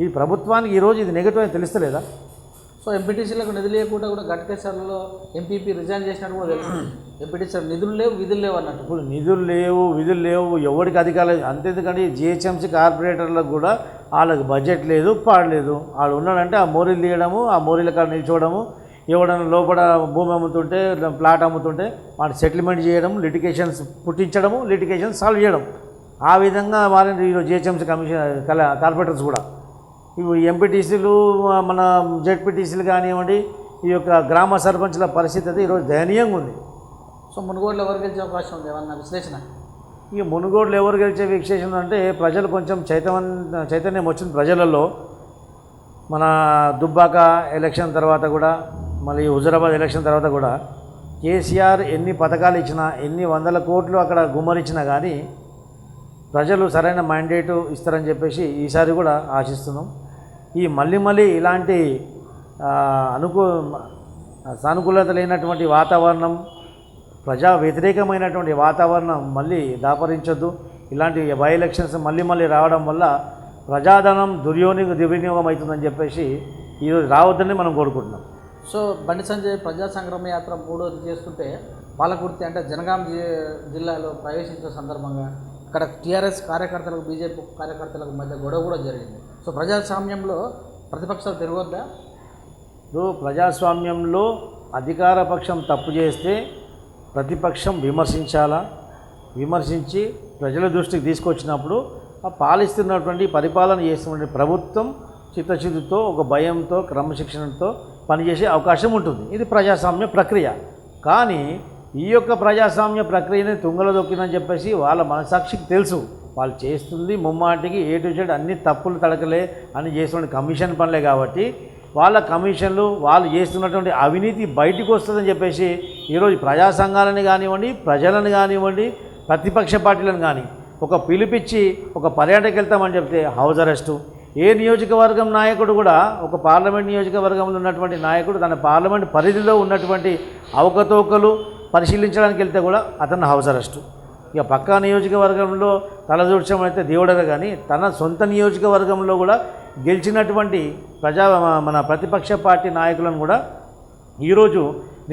[SPEAKER 2] ఈ ప్రభుత్వానికి ఈరోజు ఇది నెగిటివ్ అని తెలుస్తలేదా?
[SPEAKER 1] సో ఎంపీటీసీలకు నిధులు లేకుండా కూడా ఘటకేశ్వర్లో ఎంపీపీ రిజైన్ చేసినట్టు కూడా తెలుస్తుంది. ఎంపీటీసీ నిధులు లేవు విధులు లేవు అన్నట్టు.
[SPEAKER 2] ఇప్పుడు నిధులు లేవు విధులు లేవు ఎవరికి అధికారులు అంతేందుకంటే జిహెచ్ఎంసీ కార్పొరేటర్లకు కూడా వాళ్ళకి బడ్జెట్ లేదు పాడలేదు. వాళ్ళు ఉన్నాడంటే ఆ మోరీలు తీయడము, ఆ మోరీల కాడ నిల్చోవడము, ఎవడన్నా లోపల భూమి అమ్ముతుంటే ప్లాట్ అమ్ముతుంటే వాటి సెటిల్మెంట్ చేయడం, లిటిగేషన్స్ పుట్టించడము, లిటిగేషన్స్ సాల్వ్ చేయడం. ఆ విధంగా వారిని ఈరోజు జిహెచ్ఎంసీ కార్పొరేటర్స్ కూడా ఇవి ఎంపీటీసీలు మన జెడ్పీటీసీలు కానివ్వండి, ఈ యొక్క గ్రామ సర్పంచుల పరిస్థితి అయితే ఈరోజు దయనీయంగా ఉంది.
[SPEAKER 1] సో మునుగోడులో ఎవరు గెలిచే అవకాశం ఉంది ఏమన్నా విశ్లేషణ?
[SPEAKER 2] ఇక మునుగోడులో ఎవరు గెలిచే విశేషం అంటే ప్రజలు కొంచెం చైతన్యం వచ్చింది ప్రజలలో. మన దుబ్బాక ఎలక్షన్ తర్వాత కూడా, మళ్ళీ హుజురాబాద్ ఎలక్షన్ తర్వాత కూడా కేసీఆర్ ఎన్ని పథకాలు ఇచ్చినా, ఎన్ని వందల కోట్లు అక్కడ గుమ్మరించినా కానీ ప్రజలు సరైన మ్యాండేటు ఇస్తారని చెప్పేసి ఈసారి కూడా ఆశిస్తున్నాం. ఈ మళ్ళీ ఇలాంటి సానుకూలత లేనటువంటి వాతావరణం, ప్రజా వ్యతిరేకమైనటువంటి వాతావరణం మళ్ళీ దాపరించొద్దు. ఇలాంటి బై ఎలక్షన్స్ మళ్ళీ రావడం వల్ల ప్రజాధనం దుర్వినియోగం అవుతుందని చెప్పేసి ఈరోజు రావద్దని మనం కోరుకుంటున్నాం.
[SPEAKER 1] సో బండి సంజయ్ ప్రజా సంగ్రామ యాత్ర 3వది చేస్తుంటే పాలకుర్తి అంటే జనగాం జిల్లాలో ప్రవేశించిన సందర్భంగా అక్కడ టీఆర్ఎస్ కార్యకర్తలకు బీజేపీ కార్యకర్తలకు మధ్య గొడవ కూడా జరిగింది. సో ప్రజాస్వామ్యంలో ప్రతిపక్షాలు తిరగొద్దా?
[SPEAKER 2] ప్రజాస్వామ్యంలో అధికార పక్షం తప్పు చేస్తే ప్రతిపక్షం విమర్శించాలా, విమర్శించి ప్రజల దృష్టికి తీసుకొచ్చినప్పుడు ఆ పాలిస్తున్నటువంటి పరిపాలన చేస్తున్నటువంటి ప్రభుత్వం చిత్తశుద్ధితో, ఒక భయంతో, క్రమశిక్షణతో పనిచేసే అవకాశం ఉంటుంది. ఇది ప్రజాస్వామ్య ప్రక్రియ. కానీ ఈ యొక్క ప్రజాస్వామ్య ప్రక్రియని తుంగలో దొక్కిందని చెప్పేసి వాళ్ళ మనసాక్షికి తెలుసు. వాళ్ళు చేస్తుంది ముమ్మాటికి A to Z అన్ని తప్పులు తడకలే అని చేస్తున్న కమిషన్ పనులే కాబట్టి వాళ్ళ కమిషన్లు, వాళ్ళు చేస్తున్నటువంటి అవినీతి బయటకు వస్తుందని చెప్పేసి ఈరోజు ప్రజా సంఘాలని కానివ్వండి, ప్రజలను కానివ్వండి, ప్రతిపక్ష పార్టీలను కానీ ఒక పిలిపించి ఒక పర్యాటకు వెళ్తామని చెప్తే హౌస్ అరెస్టు. ఏ నియోజకవర్గం నాయకుడు కూడా, ఒక పార్లమెంట్ నియోజకవర్గంలో ఉన్నటువంటి నాయకుడు తన పార్లమెంట్ పరిధిలో ఉన్నటువంటి అవకతవకలు పరిశీలించడానికి వెళ్తే కూడా అతను హౌస్ అరెస్టు. ఇక పక్కా నియోజకవర్గంలో తలదూర్చడం అయితే దేవుడగా, కానీ తన సొంత నియోజకవర్గంలో కూడా గెలిచినటువంటి మన ప్రతిపక్ష పార్టీ నాయకులను కూడా ఈరోజు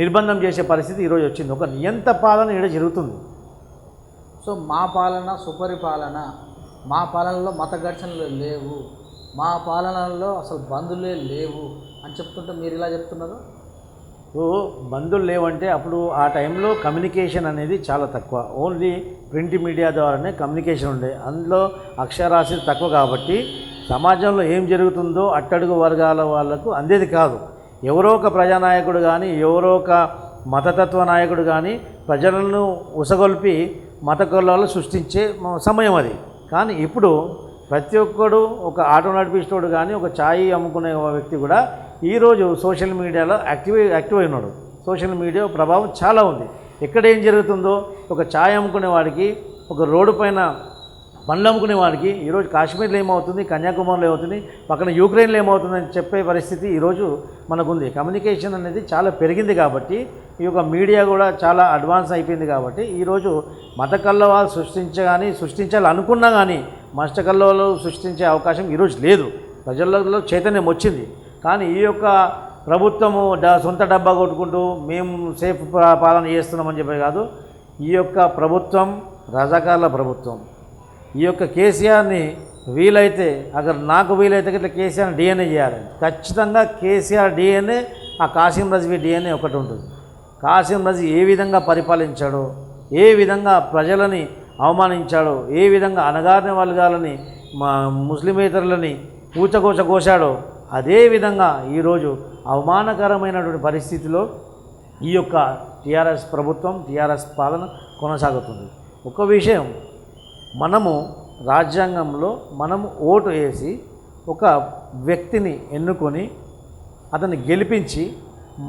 [SPEAKER 2] నిర్బంధం చేసే పరిస్థితి ఈరోజు వచ్చింది. ఒక నియంత పాలన ఇక్కడ జరుగుతుంది.
[SPEAKER 1] సో మా పాలన సుపరిపాలన, మా పాలనలో మత ఘర్షణలు లేవు, మా పాలనలో అసలు బంధులే లేవు అని చెప్తుంటే మీరు ఇలా చెప్తున్నారు.
[SPEAKER 2] సో బంధువులు లేవంటే అప్పుడు ఆ టైంలో కమ్యూనికేషన్ అనేది చాలా తక్కువ. ఓన్లీ ప్రింట్ మీడియా ద్వారానే కమ్యూనికేషన్ ఉండే. అందులో అక్షరాస్యత తక్కువ కాబట్టి సమాజంలో ఏం జరుగుతుందో అట్టడుగు వర్గాల వాళ్ళకు అందేది కాదు. ఎవరో ఒక ప్రజానాయకుడు కానీ, ఎవరో ఒక మతతత్వ నాయకుడు కానీ ప్రజలను ఉసగొల్పి మత కులాలు సృష్టించే సమయం అది. కానీ ఇప్పుడు ప్రతి ఒక్కడు, ఒక ఆటో నడిపిస్తోడు కానీ, ఒక ఛాయ్ అమ్ముకునే వ్యక్తి కూడా ఈరోజు సోషల్ మీడియాలో యాక్టివ్ అయినాడు. సోషల్ మీడియా ప్రభావం చాలా ఉంది. ఎక్కడ ఏం జరుగుతుందో, ఒక ఛాయ్ అమ్ముకునే వాడికి, ఒక రోడ్డు పైన పండ్లు అమ్ముకునే వాడికి ఈరోజు కాశ్మీర్లో ఏమవుతుంది, కన్యాకుమారిలో ఏమవుతుంది, పక్కన యూక్రెయిన్లో ఏమవుతుందని చెప్పే పరిస్థితి ఈరోజు మనకుంది. కమ్యూనికేషన్ అనేది చాలా పెరిగింది కాబట్టి, ఈ యొక్క మీడియా కూడా చాలా అడ్వాన్స్ అయిపోయింది కాబట్టి ఈరోజు మత కల్లోలాలు సృష్టించాలనుకున్నా కానీ మత కల్లోలాలు సృష్టించే అవకాశం ఈరోజు లేదు. ప్రజల్లో చైతన్యం వచ్చింది. కానీ ఈ యొక్క ప్రభుత్వము సొంత డబ్బా కొట్టుకుంటూ మేము సేఫ్ పాలన చేస్తున్నామని చెప్పి కాదు. ఈ యొక్క ప్రభుత్వం రజాకార్ల ప్రభుత్వం. ఈ యొక్క కేసీఆర్ని వీలైతే, నాకు వీలైతే ఇట్లా కేసీఆర్ని డిఎన్ఏ చేయాలి. ఖచ్చితంగా కేసీఆర్ డిఎన్ఏ, ఆ కాసిం రజ్వీ డిఎన్ఏ ఒకటి ఉంటుంది. కాసిం రజ్వీ ఏ విధంగా పరిపాలించాడో, ఏ విధంగా ప్రజలని అవమానించాడో, ఏ విధంగా అణగారిన వర్గాలని, ముస్లిమేతరులని కోశాడో, అదేవిధంగా ఈరోజు అవమానకరమైనటువంటి పరిస్థితిలో ఈ యొక్క టీఆర్ఎస్ ప్రభుత్వం, టీఆర్ఎస్ పాలన కొనసాగుతుంది. ఒక విషయం, మనము రాజ్యాంగంలో మనము ఓటు వేసి ఒక వ్యక్తిని ఎన్నుకొని అతన్ని గెలిపించి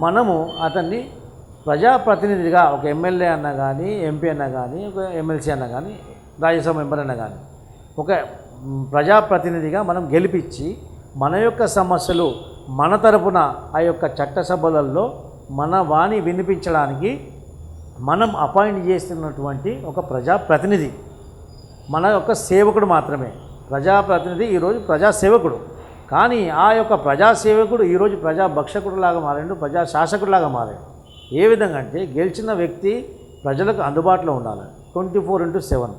[SPEAKER 2] మనము అతన్ని ప్రజాప్రతినిధిగా, ఒక ఎమ్మెల్యే అన్నా కానీ, ఎంపీ అన్నా కానీ, ఒక ఎమ్మెల్సీ అన్నా కానీ, రాజ్యసభ మెంబర్ అన్నా కానీ, ఒక ప్రజాప్రతినిధిగా మనం గెలిపించి మన యొక్క సమస్యలు మన తరపున ఆ యొక్క చట్టసభలలో మన వాణి వినిపించడానికి మనం అపాయింట్ చేస్తున్నటువంటి ఒక ప్రజాప్రతినిధి, మన యొక్క సేవకుడు మాత్రమే. ప్రజాప్రతినిధి ఈరోజు ప్రజాసేవకుడు. కానీ ఆ యొక్క ప్రజాసేవకుడు ఈరోజు ప్రజాభక్షకుడిలాగా మారాడు, ప్రజాశాసకుడిలాగా మారాడు. ఏ విధంగా అంటే గెలిచిన వ్యక్తి ప్రజలకు అందుబాటులో ఉండాలి 24/7.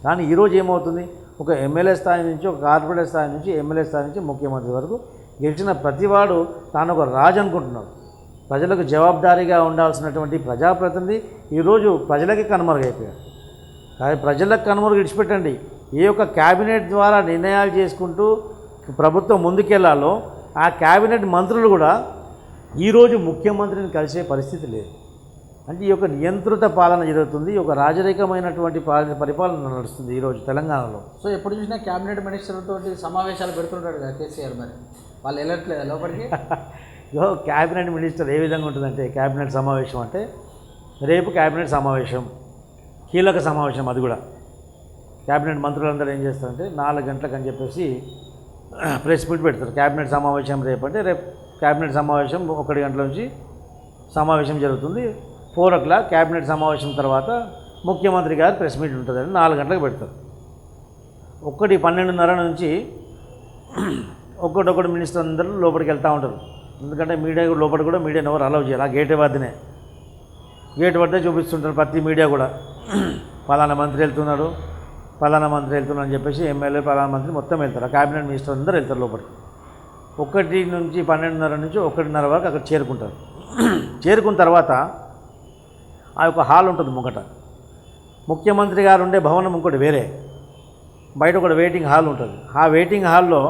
[SPEAKER 2] కానీ ఈరోజు ఏమవుతుంది, ఒక ఎమ్మెల్యే స్థాయి నుంచి, ఒక కార్పొరేటర్ స్థాయి నుంచి, ఎమ్మెల్యే స్థాయి నుంచి ముఖ్యమంత్రి వరకు గెలిచిన ప్రతివాడు తాను ఒక రాజు అనుకుంటున్నాడు. ప్రజలకు జవాబుదారీగా ఉండాల్సినటువంటి ప్రజాప్రతినిధి ఈరోజు ప్రజలకి కనుమరుగైపోయాడు. కానీ ప్రజలకు కనుమరుగు విడిచిపెట్టండి, ఏ యొక్క క్యాబినెట్ ద్వారా నిర్ణయాలు చేసుకుంటూ ప్రభుత్వం ముందుకెళ్లాలో ఆ క్యాబినెట్ మంత్రులు కూడా ఈరోజు ముఖ్యమంత్రిని కలిసే పరిస్థితి లేదు. అంటే ఈ యొక్క నియంత్రిత పాలన జరుగుతుంది, ఈ యొక్క రాజరికమైనటువంటి పరిపాలన నడుస్తుంది ఈరోజు తెలంగాణలో.
[SPEAKER 1] సో ఎప్పుడు చూసినా క్యాబినెట్ మినిస్టర్ తోటి సమావేశాలు పెడుతుంటాడు కదా కేసీఆర్, మరి వాళ్ళు వెళ్ళట్లేదు లోపలికి?
[SPEAKER 2] క్యాబినెట్ మినిస్టర్ ఏ విధంగా ఉంటుందంటే, క్యాబినెట్ సమావేశం అంటే రేపు క్యాబినెట్ సమావేశం, కీలక సమావేశం. అది కూడా క్యాబినెట్ మంత్రులందరూ ఏం చేస్తారంటే 4 గంటలకు అని చెప్పేసి ప్రెస్ మీట్ పెడతారు. క్యాబినెట్ సమావేశం రేపు అంటే రేపు క్యాబినెట్ సమావేశం 1 గంటల నుంచి సమావేశం జరుగుతుంది. 4 o'clock క్యాబినెట్ సమావేశం తర్వాత ముఖ్యమంత్రి గారు ప్రెస్ మీట్ ఉంటుందని 4 గంటలకు పెడతారు. 12:30 నుంచి ఒక్కొక్కటి మినిస్టర్ అందరూ లోపలికి వెళ్తూ ఉంటారు. ఎందుకంటే మీడియా లోపల కూడా మీడియాని ఎవరు అలౌ చేయాలి. ఆ గేట్ వద్దనే చూపిస్తుంటారు ప్రతి మీడియా కూడా, పలానా మంత్రి వెళ్తున్నాడు, పలానా మంత్రి వెళ్తున్నాడు అని చెప్పేసి ఎమ్మెల్యే ప్రధానమంత్రి మొత్తం వెళ్తారు. ఆ క్యాబినెట్ మినిస్టర్ అందరూ వెళ్తారు లోపలికి. 1 నుంచి 12:30 నుంచి 1:30 వరకు అక్కడ చేరుకుంటారు. చేరుకున్న తర్వాత ఆ యొక్క హాల్ ఉంటుంది ముంగట. ముఖ్యమంత్రి గారు ఉండే భవనం ఇంకోటి వేరే, బయట ఒక వెయిటింగ్ హాల్ ఉంటుంది. ఆ వెయిటింగ్ హాల్లో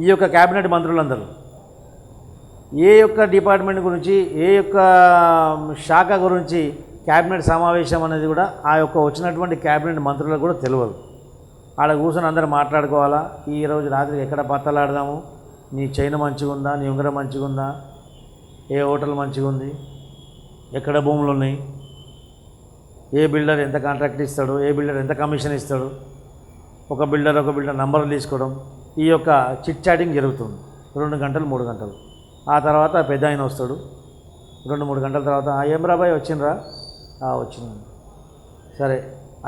[SPEAKER 2] ఈ యొక్క క్యాబినెట్ మంత్రులందరూ ఏ యొక్క డిపార్ట్మెంట్ గురించి, ఏ యొక్క శాఖ గురించి క్యాబినెట్ సమావేశం అనేది కూడా ఆ యొక్క వచ్చినటువంటి క్యాబినెట్ మంత్రులకు కూడా తెలియదు. ఆడ కూర్చొని అందరూ మాట్లాడుకోవాలా, ఈరోజు రాత్రి ఎక్కడ పత్తలాడదాము, నీ చైన్ మంచిగా ఉందా, నీ ఉంగరం మంచిగా ఉందా, ఏ హోటల్ మంచిగా ఉంది, ఎక్కడ భూములు ఉన్నాయి, ఏ బిల్డర్ ఎంత కాంట్రాక్ట్ ఇస్తాడు, ఏ బిల్డర్ ఎంత కమిషన్ ఇస్తాడు, ఒక బిల్డర్ నంబర్లు తీసుకోవడం, ఈ యొక్క చిట్ చాటింగ్ జరుగుతుంది 2 గంటలు 3 గంటలు. ఆ తర్వాత పెద్ద ఆయన వస్తాడు 2-3 గంటల తర్వాత, ఏం రాబాయ్ వచ్చిండ్రా, వచ్చింది, సరే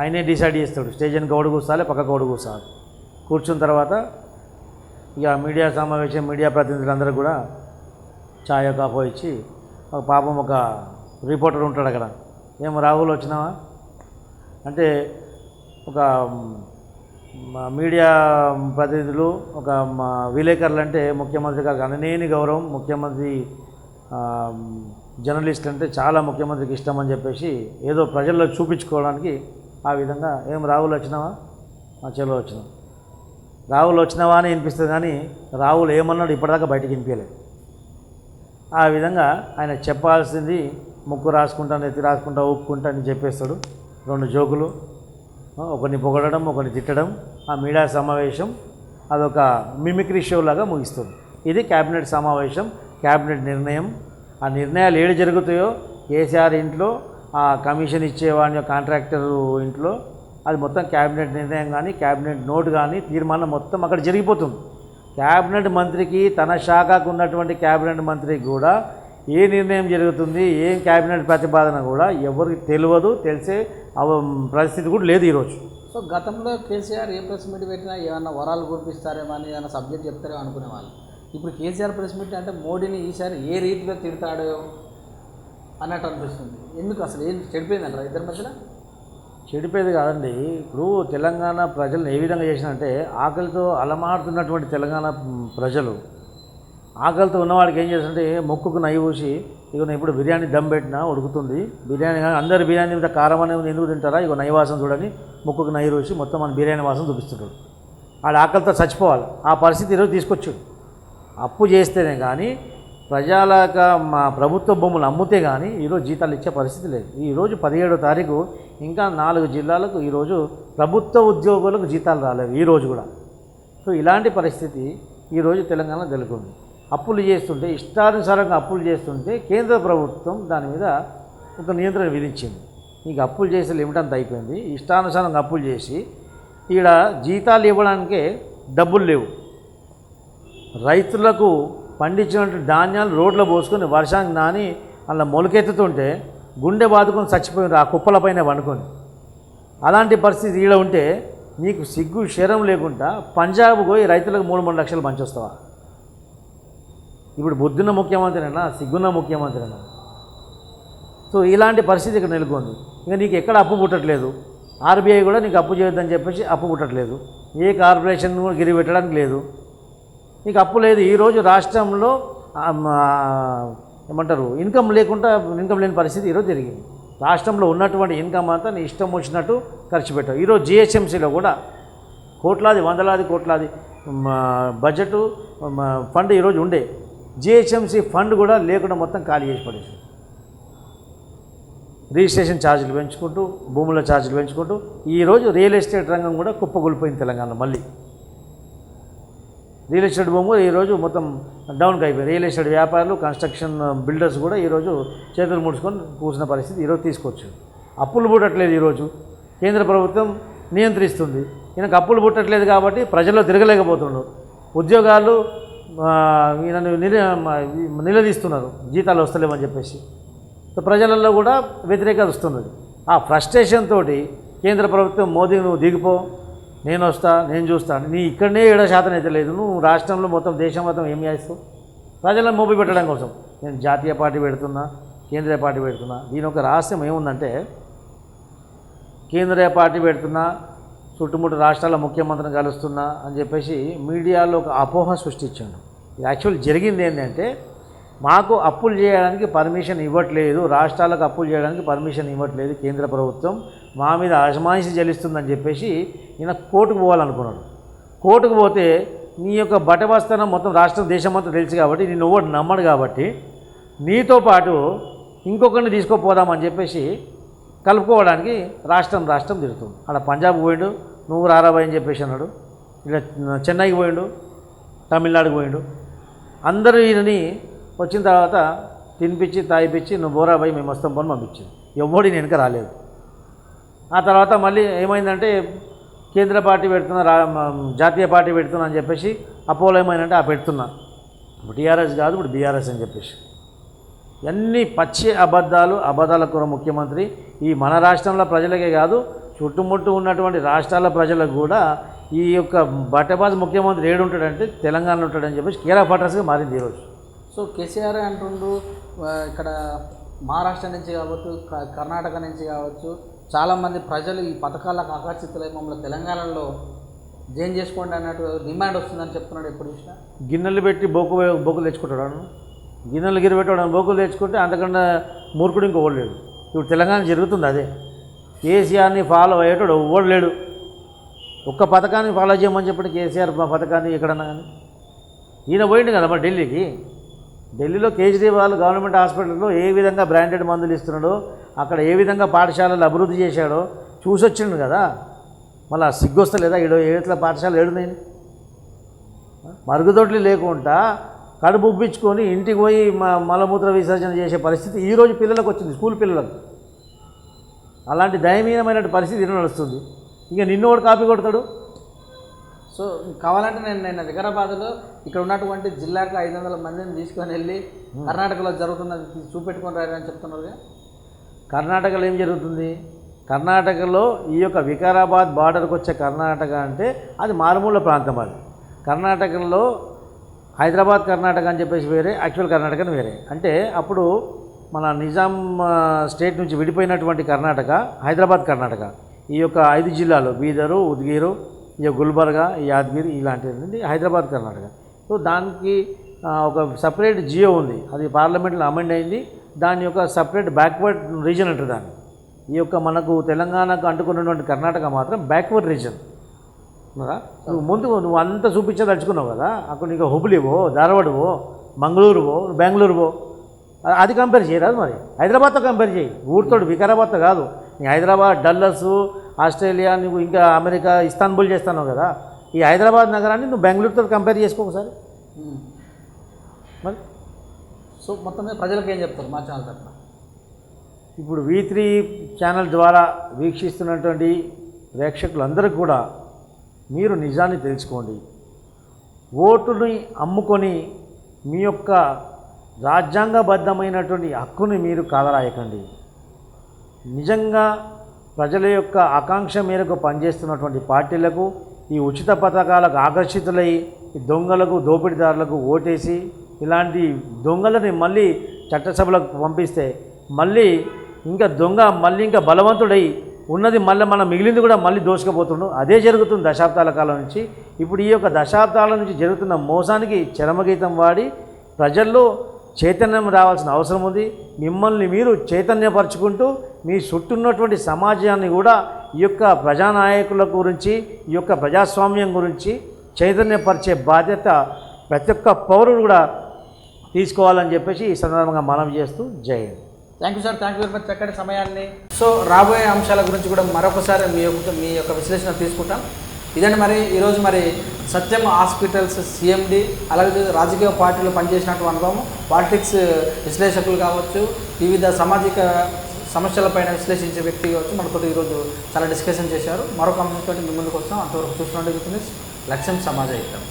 [SPEAKER 2] ఆయనే డిసైడ్ చేస్తాడు స్టేజ్ అని గౌడు కూర్చోాలి, పక్క గౌడు కూర్చోాలి. కూర్చున్న తర్వాత ఇక మీడియా సమావేశం, మీడియా ప్రతినిధులందరూ కూడా ఛాయ్ కాఫీ ఇచ్చి, పాపం ఒక రిపోర్టర్ ఉంటాడు అక్కడ, ఏం రాహుల్ వచ్చినావా అంటే, ఒక మీడియా ప్రతినిధులు, ఒక విలేకరులు అంటే ముఖ్యమంత్రి గారికి అననేని గౌరవం, ముఖ్యమంత్రి జర్నలిస్ట్ అంటే చాలా ముఖ్యమంత్రికి ఇష్టం అని చెప్పేసి ఏదో ప్రజల్లో చూపించుకోవడానికి ఆ విధంగా, ఏం రాహుల్ వచ్చినావా, చలో వచ్చినావు, రాహుల్ వచ్చినావా అని వినిపిస్తుంది, కానీ రాహుల్ ఏమన్నాడు ఇప్పటిదాకా బయటికి వినిపించలేదు. ఆ విధంగా ఆయన చెప్పాల్సింది ముక్కు రాసుకుంటాను, ఎత్తి రాసుకుంటా, ఊపుకుంటా అని చెప్పేస్తాడు. 2 జోకులు, ఒకరిని పొగడడం, ఒకరిని తిట్టడం. ఆ మీడియా సమావేశం అదొక మిమిక్రీ షో లాగా ముగిస్తుంది. ఇది క్యాబినెట్ సమావేశం, క్యాబినెట్ నిర్ణయం. ఆ నిర్ణయాలు ఏడు జరుగుతాయో, కేసీఆర్ ఇంట్లో, ఆ కమిషన్ ఇచ్చేవాడి కాంట్రాక్టర్ ఇంట్లో, అది మొత్తం క్యాబినెట్ నిర్ణయం కానీ, క్యాబినెట్ నోట్ కానీ, తీర్మానం మొత్తం అక్కడ జరిగిపోతుంది. క్యాబినెట్ మంత్రికి, తన శాఖకు ఉన్నటువంటి క్యాబినెట్ మంత్రికి కూడా ఏ నిర్ణయం జరుగుతుంది, ఏం క్యాబినెట్ ప్రతిపాదన కూడా ఎవరికి తెలియదు, తెలిసే పరిస్థితి కూడా లేదు ఈరోజు.
[SPEAKER 1] సో గతంలో కేసీఆర్ ఏ ప్రెస్ మీట్ పెట్టినా ఏమన్నా వరాలు కురిపిస్తారేమో అని, ఏమైనా సబ్జెక్ట్ చెప్తారేమో అనుకునేవాళ్ళు. ఇప్పుడు కేసీఆర్ ప్రెస్ మీట్ అంటే మోడీని ఈసారి ఏ రీతిలో తిడతాడో అన్నట్టు అనిపిస్తుంది. ఎందుకు అసలు ఏం చెడిపోయిందంటారా ఇద్దరి మధ్యలో?
[SPEAKER 2] చెడిపోయేది కాదండి. ఇప్పుడు తెలంగాణ ప్రజలను ఏ విధంగా చేసినంటే, ఆకలితో అలమాడుతున్నటువంటి తెలంగాణ ప్రజలు, ఆకలితో ఉన్నవాడికి ఏం చేస్తుంటే మొక్కుకు నెయ్యి పూసి, ఇక ఇప్పుడు బిర్యానీ దమ్ పెట్టినా ఉడుకుతుంది, బిర్యానీ అందరు బిర్యానీ మీద కారం అనేది ఎందుకు తింటారా, ఇక నెయ్యి వాసన చూడని మొక్కుకు నెయ్యి పూసి మొత్తం మన బిర్యానీ వాసన చూపిస్తుంటాడు. ఆడ ఆకలితో చచ్చిపోవాలి. ఆ పరిస్థితి ఈరోజు తీసుకొచ్చాడు. అప్పు చేస్తేనే కానీ, ప్రజలకు మా ప్రభుత్వ భూములు అమ్ముతే కానీ ఈరోజు జీతాలు ఇచ్చే పరిస్థితి లేదు. ఈరోజు 17వ తారీఖు ఇంకా 4 జిల్లాలకు ఈరోజు ప్రభుత్వ ఉద్యోగులకు జీతాలు రాలేవు ఈరోజు కూడా. సో ఇలాంటి పరిస్థితి ఈరోజు తెలంగాణ నెలకొంది. అప్పులు చేస్తుంటే, ఇష్టానుసారంగా అప్పులు చేస్తుంటే కేంద్ర ప్రభుత్వం దాని మీద ఒక నియంత్రణ విధించింది. నీకు అప్పులు చేసే లిమిట్ అంతా అయిపోయింది, ఇష్టానుసారంగా అప్పులు చేసి ఈడ జీతాలు ఇవ్వడానికే డబ్బులు లేవు. రైతులకు పండించినటువంటి ధాన్యాలు రోడ్లో పోసుకొని వర్షానికి నాని అలా మొలకెత్తుతుంటే గుండె బాదుకొని చచ్చిపోయినారు ఆ కుప్పలపైన వండుకొని. అలాంటి పరిస్థితి ఈడ ఉంటే నీకు సిగ్గు శరం లేకుండా పంజాబ్ పోయి రైతులకు 3-3 లక్షలు పంచొస్తావా? ఇప్పుడు బుద్ధున్న ముఖ్యమంత్రినా, సిగ్గున్న ముఖ్యమంత్రినా? సో ఇలాంటి పరిస్థితి ఇక్కడ నెలకొంది. ఇంకా నీకు ఎక్కడ అప్పు పుట్టట్లేదు. ఆర్బీఐ కూడా నీకు అప్పు చేయొద్దని చెప్పేసి అప్పు పుట్టట్లేదు. ఏ కార్పొరేషన్ కూడా గిరి పెట్టడానికి లేదు. నీకు అప్పు లేదు. ఈరోజు రాష్ట్రంలో ఏమంటారు, ఇన్కమ్ లేని పరిస్థితి ఈరోజు జరిగింది. రాష్ట్రంలో ఉన్నటువంటి ఇన్కమ్ అంతా నీ ఇష్టం వచ్చినట్టు ఖర్చు పెట్టావు. ఈరోజు జిహెచ్ఎంసీలో కూడా వందలాది కోట్లాది బడ్జెట్ ఫండ్ ఈరోజు ఉండే జిహెచ్ఎంసీ ఫండ్ కూడా లేకుండా మొత్తం ఖాళీ చేసి పడేసి. రిజిస్ట్రేషన్ ఛార్జీలు పెంచుకుంటూ భూముల ఛార్జీలు పెంచుకుంటూ ఈరోజు రియల్ ఎస్టేట్ రంగం కూడా కుప్పగొలిపోయింది తెలంగాణ. మళ్ళీ రియల్ ఎస్టేట్ భూములు ఈరోజు మొత్తం డౌన్కి అయిపోయి రియల్ ఎస్టేట్ వ్యాపారులు కన్స్ట్రక్షన్ బిల్డర్స్ కూడా ఈరోజు చేతులు ముడుచుకొని కూర్చున్న పరిస్థితి ఈరోజు తీసుకొచ్చు. అప్పులు పుట్టట్లేదు, ఈరోజు కేంద్ర ప్రభుత్వం నియంత్రిస్తుంది. ఈయనకు అప్పులు పుట్టట్లేదు కాబట్టి ప్రజల్లో తిరగలేకపోతున్నారు. ఉద్యోగాలు ఈయనను నిలదీస్తున్నారు, జీతాలు వస్తలేమని చెప్పేసి. ప్రజలలో కూడా వ్యతిరేకత వస్తున్నది. ఆ ఫ్రస్ట్రేషన్ తోటి కేంద్ర ప్రభుత్వం మోదీ నువ్వు దిగిపో, నేను వస్తా, నేను చూస్తాను, నీ ఇక్కడనే 7% అయితే లేదు, నువ్వు రాష్ట్రంలో మొత్తం దేశం మొత్తం ఏం చేస్తావు? ప్రజలను మోపి పెట్టడం కోసం నేను జాతీయ పార్టీ పెడుతున్నా, కేంద్రీయ పార్టీ పెడుతున్నా. దీని ఒక రహస్యం ఏముందంటే, కేంద్రీయ పార్టీ పెడుతున్నా, చుట్టుముట్టు రాష్ట్రాల ముఖ్యమంత్రిని కలుస్తున్నా అని చెప్పేసి మీడియాలో ఒక అపోహ సృష్టించాడు. యాక్చువల్ జరిగింది ఏంటంటే, మాకు అప్పులు చేయడానికి పర్మిషన్ ఇవ్వట్లేదు, రాష్ట్రాలకు అప్పులు చేయడానికి పర్మిషన్ ఇవ్వట్లేదు కేంద్ర ప్రభుత్వం, మా మీద అజమాయిషి చెల్లిస్తుందని చెప్పేసి ఈయన కోర్టుకు పోవాలనుకున్నాడు. కోర్టుకు పోతే నీ యొక్క బటబస్తనం మొత్తం రాష్ట్రం దేశం అంతా తెలుసు కాబట్టి నిన్ను ఎవరు నమ్మడు కాబట్టి నీతో పాటు ఇంకొకరిని తీసుకుపోదామని చెప్పేసి కలుపుకోవడానికి రాష్ట్రం తిరుగుతుంది. అక్కడ పంజాబ్ పోయిండు, నువ్వు రారాబాయ్ అని చెప్పేసి అన్నాడు. ఇలా చెన్నైకి పోయిండు, తమిళనాడుకు పోయిండు. అందరూ ఈయనని వచ్చిన తర్వాత తినిపించి తాగిపించి నువ్వు బోరాబాయి మేము వస్తాం పని పంపించింది. ఎవడు నేను వెనక రాలేదు. ఆ తర్వాత మళ్ళీ ఏమైందంటే కేంద్ర పార్టీ పెడుతున్నా, జాతీయ పార్టీ పెడుతున్నా అని చెప్పేసి అపోలో ఏమైందంటే ఆ పెడుతున్నా, ఇప్పుడు టీఆర్ఎస్ కాదు ఇప్పుడు బీఆర్ఎస్ అని చెప్పేసి అన్ని పచ్చి అబద్ధాల కూర ముఖ్యమంత్రి. ఈ మన రాష్ట్రంలో ప్రజలకే కాదు, చుట్టుముట్టు ఉన్నటువంటి రాష్ట్రాల ప్రజలకు కూడా ఈ యొక్క బట్టబాజు ముఖ్యమంత్రి ఏడుంటాడంటే తెలంగాణలో ఉంటాడని చెప్పేసి కేరా ఫాటర్స్గా మారింది ఈరోజు.
[SPEAKER 1] సో కేసీఆర్ అంటుండ్రు ఇక్కడ మహారాష్ట్ర నుంచి కావచ్చు, కర్ణాటక నుంచి కావచ్చు, చాలామంది ప్రజలు ఈ పథకాలకు ఆకర్షితులై మమ్మల్ని తెలంగాణలో జాయిన్ చేసుకోండి అన్నట్టు డిమాండ్ వస్తుందని చెప్తున్నాడు. ఎప్పుడు చూసినా
[SPEAKER 2] గిన్నెలు పెట్టి బొక్కులు తెచ్చుకుంటాడు. గిన్నెలు గిరిపెట్టాడు, బొక్కులు తెచ్చుకుంటే అంతకన్నా మూర్ఖుడు ఇంకోడు లేడు. ఇప్పుడు తెలంగాణ జరుగుతుంది అదే. కేసీఆర్ని ఫాలో అయ్యేటోడు ఎవడు లేడు. ఒక్క పథకాన్ని ఫాలో చేయమని చెప్పి కేసీఆర్ పథకాన్ని ఎక్కడన్నా కానీ ఈయన పోయిండు కదా మరి ఢిల్లీలో కేజ్రీవాల్ గవర్నమెంట్ హాస్పిటల్లో ఏ విధంగా బ్రాండెడ్ మందులు ఇస్తున్నాడో, అక్కడ ఏ విధంగా పాఠశాలలు అభివృద్ధి చేశాడో చూసొచ్చిండు కదా. మళ్ళీ సిగ్గొస్తలేదా? ఏట్ల పాఠశాలలు ఏడున్నాయి? మరుగుదొడ్లు లేకుండా కడుపు ఉబ్బించుకొని ఇంటికి పోయి మలమూత్ర విసర్జన చేసే పరిస్థితి ఈరోజు పిల్లలకు వచ్చింది, స్కూల్ పిల్లలకు. అలాంటి దయనీయమైన పరిస్థితి నడుస్తుంది. ఇక నిన్నోడు కాపీ కొడతాడు.
[SPEAKER 1] సో కావాలంటే నేను వికారాబాద్లో ఇక్కడ ఉన్నటువంటి జిల్లాకు 500 మందిని తీసుకొని వెళ్ళి కర్ణాటకలో జరుగుతున్నది చూపెట్టుకొని రారని చెప్తున్నారు.
[SPEAKER 2] కర్ణాటకలో ఏం జరుగుతుంది? కర్ణాటకలో ఈ యొక్క వికారాబాద్ బార్డర్కి వచ్చే కర్ణాటక అంటే అది మారుమూల ప్రాంతం. అది కర్ణాటకలో హైదరాబాద్ కర్ణాటక అని చెప్పేసి వేరే, యాక్చువల్ కర్ణాటకని వేరే. అంటే అప్పుడు మన నిజాం స్టేట్ నుంచి విడిపోయినటువంటి కర్ణాటక హైదరాబాద్ కర్ణాటక. ఈ యొక్క 5 జిల్లాలు బీదరు, ఉద్గీరు, ఇక గుల్బర్గా, యాదగిరి ఇలాంటివి హైదరాబాద్ కర్ణాటక. సో దానికి ఒక సపరేట్ జియో ఉంది, అది పార్లమెంట్లో అమెండ్ అయింది. దాని యొక్క సపరేట్ బ్యాక్వర్డ్ రీజన్ అంటారు దాన్ని. ఈ యొక్క మనకు తెలంగాణకు అంటుకున్నటువంటి కర్ణాటక మాత్రం బ్యాక్వర్డ్ రీజన్. నువ్వు అంతా చూపించదలుచుకున్నావు కదా, అక్కడ నీకు హుబ్లీవో, ధారవాడవో, మంగళూరువో, బెంగళూరువో, అది కంపేర్ చేయరాదు. మరి హైదరాబాద్తో కంపేర్ చేయి, ఊరితోటి వికారాబాద్తో కాదు. నీ హైదరాబాద్, డల్లస్, ఆస్ట్రేలియా, నువ్వు ఇంకా అమెరికా, ఇస్తాన్బుల్ చేస్తున్నావు కదా. ఈ హైదరాబాద్ నగరాన్ని నువ్వు బెంగళూరుతో కంపేర్ చేసుకో ఒకసారి. మరి
[SPEAKER 1] సో మొత్తం మీద ప్రజలకు ఏం చెప్తారు మా ఛానల్ తరఫున?
[SPEAKER 2] ఇప్పుడు V3 ఛానల్ ద్వారా వీక్షిస్తున్నటువంటి ప్రేక్షకులందరికీ కూడా మీరు నిజాన్ని తెలుసుకోండి. ఓటుని అమ్ముకొని మీ యొక్క రాజ్యాంగబద్ధమైనటువంటి హక్కుని మీరు కాదరాయకండి. నిజంగా ప్రజల యొక్క ఆకాంక్ష మేరకు పనిచేస్తున్నటువంటి పార్టీలకు, ఈ ఉచిత పథకాలకు ఆకర్షితులై ఈ దొంగలకు, దోపిడీదారులకు ఓటేసి ఇలాంటి దొంగలని మళ్ళీ చట్టసభలకు పంపిస్తే మళ్ళీ ఇంకా మళ్ళీ ఇంకా బలవంతుడై ఉన్నది మళ్ళీ మనం మిగిలింది కూడా మళ్ళీ దోసుకుపోతుండు. అదే జరుగుతుంది దశాబ్దాల కాలం నుంచి. ఇప్పుడు ఈ యొక్క దశాబ్దాల నుంచి జరుగుతున్న మోసానికి చరమగీతం వాడి ప్రజల్లో చైతన్యం రావాల్సిన అవసరం ఉంది. మిమ్మల్ని మీరు చైతన్యపరచుకుంటూ మీ చుట్టూ ఉన్నటువంటి సమాజాన్ని కూడా ఈ యొక్క ప్రజానాయకుల గురించి, ఈ యొక్క ప్రజాస్వామ్యం గురించి చైతన్యపరిచే బాధ్యత ప్రతి ఒక్క పౌరుడు కూడా తీసుకోవాలని చెప్పేసి ఈ సందర్భంగా మనవి చేస్తూ జై Hind.
[SPEAKER 1] Thank you sir, thank you very much చక్కటి సమయాన్ని. సో రాబోయే అంశాల గురించి కూడా మరొకసారి మీ యొక్క విశ్లేషణ తీసుకుంటాం. ఇదండి మరి ఈరోజు మరి సత్యం హాస్పిటల్స్ సిఎండి, అలాగే రాజకీయ పార్టీలో పనిచేసినటువంటి అనుభవం, పాలిటిక్స్ విశ్లేషకులు కావచ్చు, వివిధ సామాజిక సమస్యలపైన విశ్లేషించే వ్యక్తి కావచ్చు, మనతో ఈరోజు చాలా డిస్కషన్ చేశారు. మరొక అంశంతో మీ ముందుకు వస్తాం. అంతవరకు చూస్తున్నట్టు లక్ష్యం సమాజ హితం.